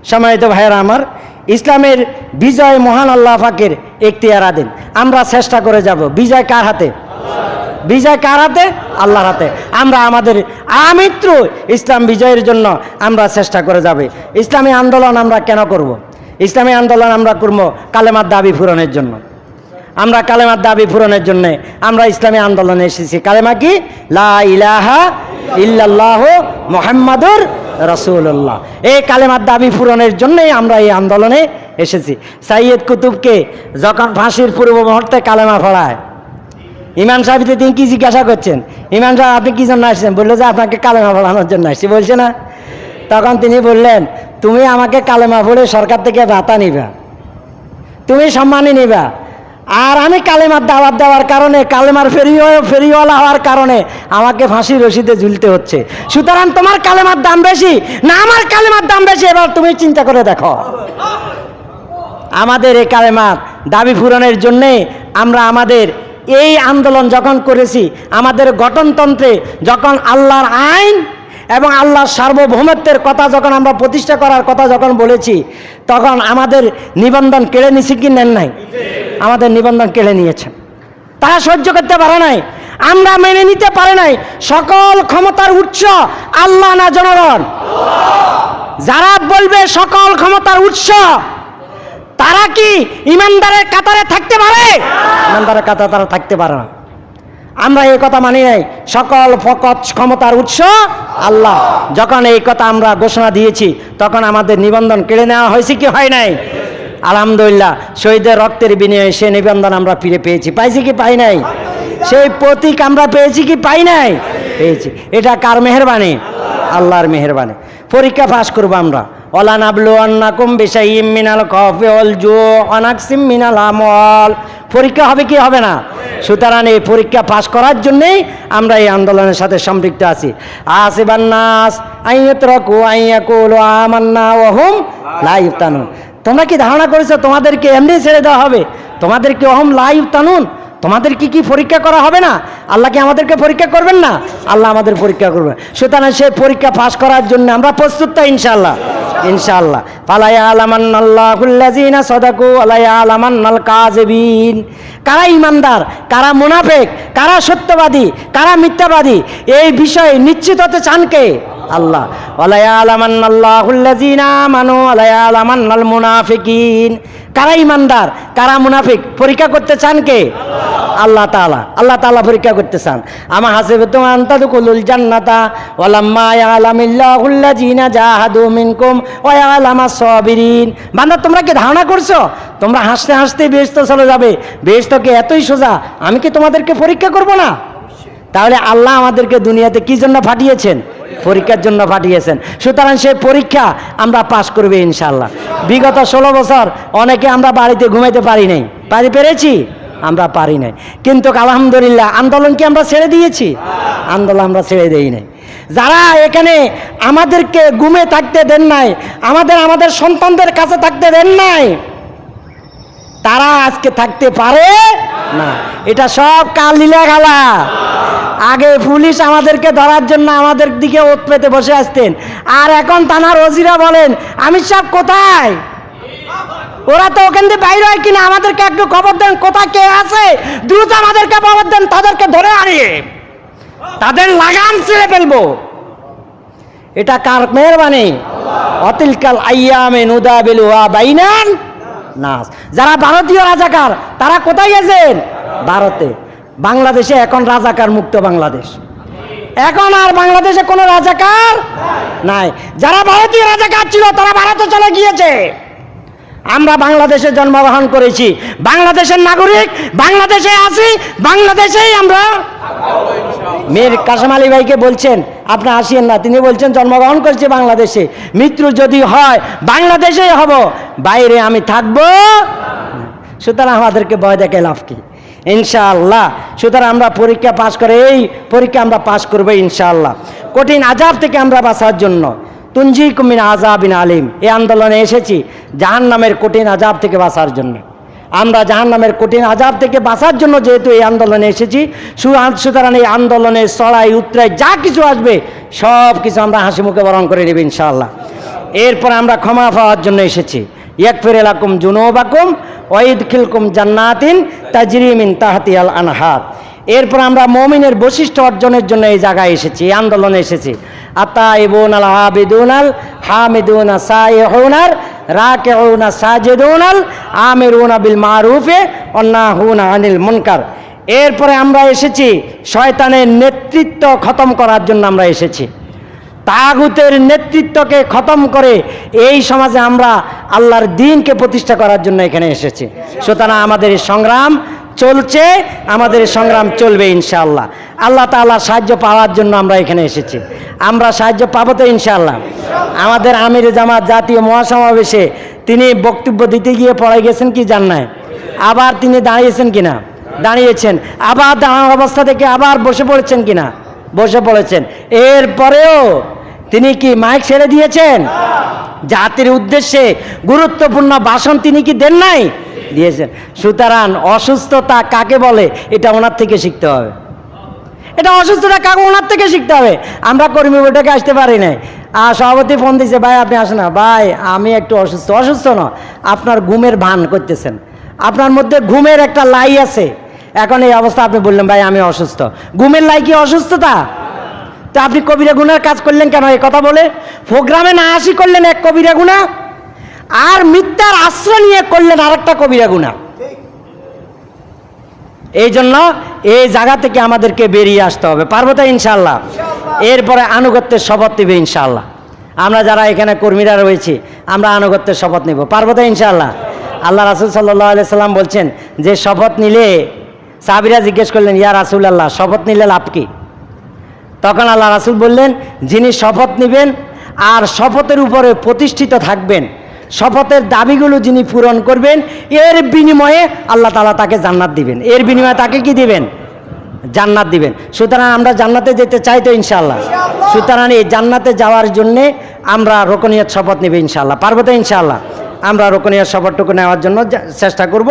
সম্মানিত ভাইয়েরা আমার, ইসলামের বিজয় মহান আল্লাহ পাকের এখতিয়ারাধীন। আমরা চেষ্টা করে যাব। বিজয় কার হাতে? বিজয় কার হাতে? আল্লাহর হাতে। আমরা আমাদের আমৃত্য ইসলাম বিজয়ের জন্য আমরা চেষ্টা করে যাবে। ইসলামী আন্দোলন আমরা কেন করব? ইসলামী আন্দোলন আমরা করব কালেমার দাবি পূরণের জন্য। আমরা কালেমার দাবি পূরণের জন্য আমরা ইসলামী আন্দোলনে এসেছি। কালেমা কি? লা ইলাহা ইল্লাল্লাহু মুহাম্মাদুর রাসূলুল্লাহ। এই কালেমার দাবি পূরণের জন্যই আমরা এই আন্দোলনে এসেছি। সাইয়্যিদ কুতুবকে যখন ফাঁসির পূর্ব মুহূর্তে কালেমা পড়ায়, ইমাম সাহেব তিনি কি জিজ্ঞাসা করছেন, ইমাম সাহেব আপনি কি জন্য আসছেন? বললো যে আপনাকে কালেমা পড়ানোর জন্য আসছি, বলছে না? তখন তিনি বললেন, তুমি আমাকে কালেমা পড়ে সরকার থেকে ভাতা নিবা, তুমি সম্মানী নিবা, আর আমি কালেমার দাওয়াত দেওয়ার কারণে, কালেমার ফেরিওয়ালা হওয়ার কারণে আমাকে ফাঁসি রশিদে ঝুলতে হচ্ছে। সুতরাং তোমার কালেমার দাম বেশি না আমার কালেমার দাম বেশি? এবার তুমি চিন্তা করে দেখো। আমাদের এই কালেমার দাবি পূরণের জন্যে আমরা আমাদের এই আন্দোলন যখন করেছি, আমাদের গঠনতন্ত্রে যখন আল্লাহর আইন এবং আল্লাহর সার্বভৌমত্বের কথা যখন আমরা প্রতিষ্ঠা করার কথা যখন বলেছি, তখন আমাদের নিবন্ধন কেড়ে নিছি কি নেন নাই? আমাদের নিবন্ধন কেড়ে নিয়েছেন। তারা সহ্য করতে পারে নাই, আমরা মেনে নিতে পারে নাই। সকল ক্ষমতার উৎস আল্লাহ না জনগণ? যারা বলবে সকল ক্ষমতার উৎস, তারা কি ইমানদারের কাতারে থাকতে পারে? ইমানদারের কাতারে তারা থাকতে পারে না। আমরা এই কথা মানি নাই। সকল ফকত ক্ষমতার উৎস আল্লাহ। যখন এই কথা আমরা ঘোষণা দিয়েছি, তখন আমাদের নিবন্ধন কেড়ে নেওয়া হয়েছে কি হয় নাই? আলহামদুলিল্লাহ, শহীদের রক্তের বিনিময়ে সে নিবন্ধন আমরা ফিরে পেয়েছি। পাইছি কি পাই নাই? সেই প্রতীক আমরা পেয়েছি কি পাই নাই? পেয়েছি। এটা কার মেহেরবানি? আল্লাহর মেহেরবানি। পরীক্ষা পাস করবো আমরা। ওয়ালা নাবলুওয়ান্নাকুম বিশাইইম মিনাল খাউফি ওয়াল জুই ওয়া নাকসিম মিনাল আমওয়াল। পরীক্ষা হবে কি হবে না? সুতরাং এই পরীক্ষা পাস করার জন্যেই আমরা এই আন্দোলনের সাথে সম্পৃক্ত আছি। আসিবান নাস আইয়াতরাকু আইয়াকুলু আমান্না ওয়া হুম লা ইফতানুন। তোমরা কি ধারণা করেছো তোমাদেরকে এমনি ছেড়ে দেওয়া হবে? তোমাদেরকে ওহম লা ইফতানুন, তোমাদের কি পরীক্ষা করা হবে না? আল্লাহ কি আমাদেরকে পরীক্ষা করবেন না? আল্লাহ আমাদের পরীক্ষা করবেন। সুতরাং সেই পরীক্ষা পাস করার জন্য আমরা প্রস্তুত তো ইনশাআল্লাহ। ইনশাআল্লাহ। ফালা ইয়ালামান্নাল্লাহুল্লাযিনা সাদাকু ওয়া ইয়ালামান্নাল কাযিবিন। কারা ঈমানদার, কারা মুনাফিক, কারা সত্যবাদী, কারা মিথ্যাবাদী, এই বিষয়ে নিশ্চিত হতে চান কে? আল্লাহ। ওয়া ইয়ালামান্নাল্লাহুল্লাযিনা আমানু ওয়া ইয়ালামান্নাল মুনাফিকিন। কারা ঈমানদার, কারা মুনাফিক পরীক্ষা করতে চান কে? আল্লাহ তাআলা। আল্লাহ তাআলা পরীক্ষা করতে চান। আমা হাসিবতুম আন তাদখুলুল জান্নাতা ওয়া লাম্মা ইয়ালামিল্লাহুল্লাযিনা জাহাদু মিনকুম ওয়া ইয়ালামাস সাবিরিন। বান্দা, তোমরা কি ধারণা করছো তোমরা হাসতে হাসতে বেহেশত চলে যাবে? বেহেশত কি এতই সোজা? আমি কি তোমাদেরকে পরীক্ষা করব না? তাহলে আল্লাহ আমাদেরকে দুনিয়াতে কি জন্য পাঠিয়েছেন? পরীক্ষার জন্য পাঠিয়েছেন। সুতরাং সেই পরীক্ষা আমরা পাস করবে ইনশাআল্লাহ। বিগত 16 বছর অনেকে আমরা বাড়িতে ঘুমাইতে পারি নাই। পেরেছি? আমরা পারি নাই। কিন্তু আলহামদুলিল্লাহ আন্দোলন কি আমরা ছেড়ে দিয়েছি? আন্দোলন আমরা ছেড়ে দেই নাই। যারা এখানে আমাদেরকে ঘুমে থাকতে দেন নাই, আমাদের সন্তানদের কাছে থাকতে দেন নাই, তারা আজকে থাকতে পারে না। এটা সব কাল লীলা খেলা। আগে পুলিশ আমাদেরকে ধরার জন্য আমাদের দিকে ওত পেতে বসে আসতেন, আর এখন থানার ওসিরা বলেন আমির সাহেব কোথায়? ওরা তো ওখান থেকে বাইরে হয় কিনা আমাদেরকে একটু খবর দেন, কোথায় কে আছে, দ্রুত আমাদেরকে খবর দেন, তাদেরকে ধরে আনিয়ে তাদের লাগাম ছিঁড়ে ফেলবো। এটা কার মেহেরবানি? অতিলকাল আইয়ামে নুদাবিলুহা বাইনান নাস। যারা ভারতীয় রাজাকার তারা কোথায় গেছেন? ভারতে। বাংলাদেশে এখন রাজাকার মুক্ত বাংলাদেশ। এখন আর বাংলাদেশে কোনো রাজাকার নাই। যারা ভারতীয় রাজাকার ছিল তারা ভারতে চলে গিয়েছে। আমরা বাংলাদেশে জন্মগ্রহণ করেছি, বাংলাদেশের নাগরিক, বাংলাদেশে আছি, বাংলাদেশেই আমরা মীর কাসেম আলী ভাইকে বলছেন আপনি আসিয়েন না, তিনি বলছেন জন্মগ্রহণ করছে বাংলাদেশে, মৃত্যু যদি হয় বাংলাদেশেই হব, বাইরে আমি থাকবো। সুতরাং আমাদেরকে ভয় দেখে লাভ কি? ইনশাআল্লাহ। সুতরাং আমরা পরীক্ষা পাশ করে, এই পরীক্ষা আমরা পাশ করবো ইনশাআল্লাহ। কঠিন আযাব থেকে আমরা বাঁচার জন্য, তুনজিকুম মিন আযাবিন আলিম, এই আন্দোলনে এসেছি জাহান্নামের কঠিন আযাব থেকে বাঁচার জন্য। আমরা জাহান্নামের কঠিন আযাব থেকে বাঁচার জন্য যেহেতু এই আন্দোলনে এসেছি, সুতরাং এই আন্দোলনে চড়াই উতরাই যা কিছু আসবে সব কিছু আমরা হাসি মুখে বরণ করে নেব ইনশাআল্লাহ। এরপর আমরা ক্ষমা পাওয়ার জন্য এসেছি। ইয়াগফির লাকুম যুনুবাকুম ওয়া ইদখিলকুম জান্নাতিন তাজরি মিন তাহতিহাল আনহার। এরপর আমরা মুমিনের বৈশিষ্ট্য অর্জনের জন্য এই জায়গায় এসেছি, এই আন্দোলনে এসেছি। আতাইবুনাল আবিদুনাল হামিদুনা সাইহুনার রাকিউনা সাজিদুনাল আমিরুনা বিল মারুফে ওয়া নাহুনা আনিল মুনকার। এরপরে আমরা এসেছি শয়তানের নেতৃত্ব খতম করার জন্য আমরা এসেছি। তাগুতের নেতৃত্বকে খতম করে এই সমাজে আমরা আল্লাহর দ্বীনকে প্রতিষ্ঠা করার জন্য এখানে এসেছি। সুতরাং আমাদের এই সংগ্রাম চলছে, আমাদের এই সংগ্রাম চলবে ইনশাআল্লাহ। আল্লাহ তাআলার সাহায্য পাওয়ার জন্য আমরা এখানে এসেছি। আমরা সাহায্য পাবো তো ইনশাআল্লাহ। আমাদের আমির জামাত জাতীয় মহাসমাবেশে তিনি বক্তব্য দিতে গিয়ে পড়ে গেছেন কি জান নাই? আবার তিনি দাঁড়িয়েছেন কিনা? দাঁড়িয়েছেন। আবার দাঁড়ানো অবস্থা থেকে আবার বসে পড়েছেন কিনা? বসে পড়েছেন। এরপরেও তিনি কি মাইক ছেড়ে দিয়েছেন? জাতির উদ্দেশ্যে গুরুত্বপূর্ণ ভাষণ তিনি কি দেন নাই? দিয়েছেন। সুতরাং অসুস্থতা কাকে বলে এটা ওনার থেকে শিখতে হবে। এটা অসুস্থতা কাকে, ওনার থেকে শিখতে হবে। আমরা কর্মী বৈঠকে আসতে পারি নাই, আর সভাপতি ফোন দিয়েছে, ভাই আপনি আসেন না। ভাই আমি একটু অসুস্থ। অসুস্থ না, আপনার ঘুমের ভান করতেছেন, আপনার মধ্যে ঘুমের একটা লাই আছে। এখন এই অবস্থা আপনি বললেন ভাই আমি অসুস্থ। ঘুমের লাই কি অসুস্থতা? তো আপনি কবিরা গুনার কাজ করলেন কেন? এই কথা বলে প্রোগ্রামে না আসি করলেন এক কবিরা গুনাহ, আর মিথ্যার আশ্রয় নিয়ে করলেন আরেকটা কবিরা গুনাহ। এই জন্য এই জায়গা থেকে আমাদেরকে বেরিয়ে আসতে হবে। পারবো তো ইনশাআল্লাহ। এরপরে আনুগত্যের শপথ নিবে ইনশাআল্লাহ। আমরা যারা এখানে কর্মীরা রয়েছি আমরা আনুগত্যের শপথ নিব। পারবো তো ইনশাআল্লাহ। আল্লাহ রাসূল সাল্লাল্লাহু আলাইহি সাল্লাম বলছেন যে শপথ নিলে, সাহাবীরা জিজ্ঞেস করলেন ইয়া রাসূলুল্লাহ শপথ নিলে লাভ কি? তখন আল্লাহ রাসূল বললেন যিনি শপথ নেবেন আর শপথের উপরে প্রতিষ্ঠিত থাকবেন, শপথের দাবিগুলো যিনি পূরণ করবেন, এর বিনিময়ে আল্লাহ তাআলা তাকে জান্নাত দিবেন। এর বিনিময়ে তাকে কি দিবেন? জান্নাত দিবেন। সুতরাং আমরা জান্নাতে যেতে চাই তো ইনশাআল্লাহ। সুতরাং এই জান্নাতে যাওয়ার জন্যে আমরা রোকনিয়ত শপথ নেব ইনশাআল্লাহ। পারবো তো ইনশাআল্লাহ। আমরা রোকনিয়ত শপথটুকু নেওয়ার জন্য চেষ্টা করব।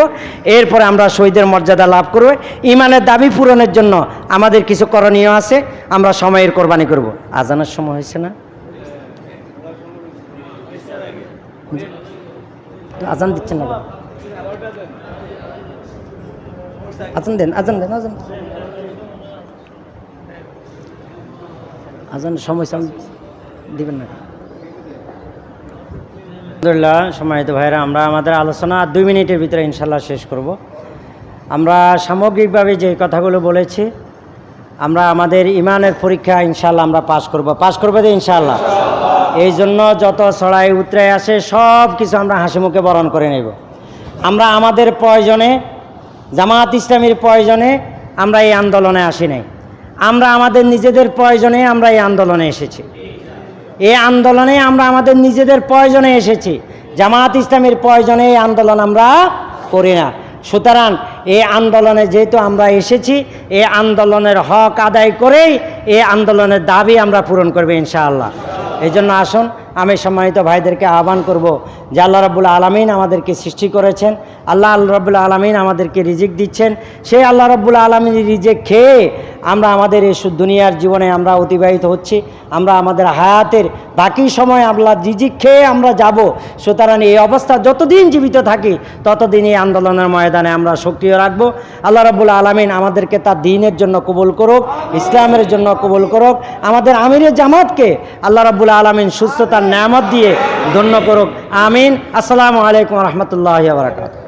এরপরে আমরা শহীদের মর্যাদা লাভ করব। ইমানের দাবি পূরণের জন্য আমাদের কিছু করণীয় আছে, আমরা সময়ের কোরবানি করব। আজানের সময় হয়েছে না? আজান দিচ্ছেন না? আজান দেন, আজান দেন, আজান। আজানের সময় দিবেন না? আলহামদুলিল্লাহ সম্মানিত ভাইরা, আমরা আমাদের আলোচনা 2 মিনিটের ভিতরে ইনশাল্লাহ শেষ করব। আমরা সামগ্রিকভাবে যে কথাগুলো বলেছি, আমরা আমাদের ইমানের পরীক্ষা ইনশাল্লাহ আমরা পাশ করব। পাশ করবো তো ইনশাল্লাহ। এই জন্য যত ছড়াই উতরাই আসে সব কিছু আমরা হাসি মুখে বরণ করে নেব। আমরা আমাদের প্রয়োজনে, জামাত ইসলামীর প্রয়োজনে আমরা এই আন্দোলনে আসি নাই। আমরা আমাদের নিজেদের প্রয়োজনে আমরা এই আন্দোলনে এসেছি। এই আন্দোলনে আমরা আমাদের নিজেদের প্রয়োজনে এসেছি। জামাত ইসলামীর প্রয়োজনে এই আন্দোলন আমরা করি না। সুতরাং এই আন্দোলনে যেহেতু আমরা এসেছি, এই আন্দোলনের হক আদায় করেই এই আন্দোলনের দাবি আমরা পূরণ করব ইনশাআল্লাহ। এই জন্য আসুন, আমি সম্মানিত ভাইদেরকে আহ্বান করব যে আল্লাহ রাব্বুল আলামিন আমাদেরকে সৃষ্টি করেছেন, আল্লাহ রাব্বুল আলামিন আমাদেরকে রিজিক দিচ্ছেন। সেই আল্লাহ রাব্বুল আলামিনের রিজিক খেয়ে আমরা আমাদের এই দুনিয়ার জীবনে আমরা অতিবাহিত হচ্ছি। আমরা আমাদের হায়াতের বাকি সময় আল্লাহ রিজিক খেয়ে আমরা যাব। সুতরাং এই অবস্থা যতদিন জীবিত থাকি ততদিন এই আন্দোলনের ময়দানে আমরা সক্রিয় রাখবো। আল্লাহ রাব্বুল আলামিন আমাদেরকে তার দ্বীনের জন্য কবুল করুক, ইসলামের জন্য কবুল করুক। আমাদের আমিরের জামাতকে আল্লাহ রাব্বুল আলামিন সুস্থতার নেয়ামত দিয়ে ধন্য করুক। আমিন। আসসালামু আলাইকুম ওয়া রাহমাতুল্লাহি ওয়া বারাকাতুহু।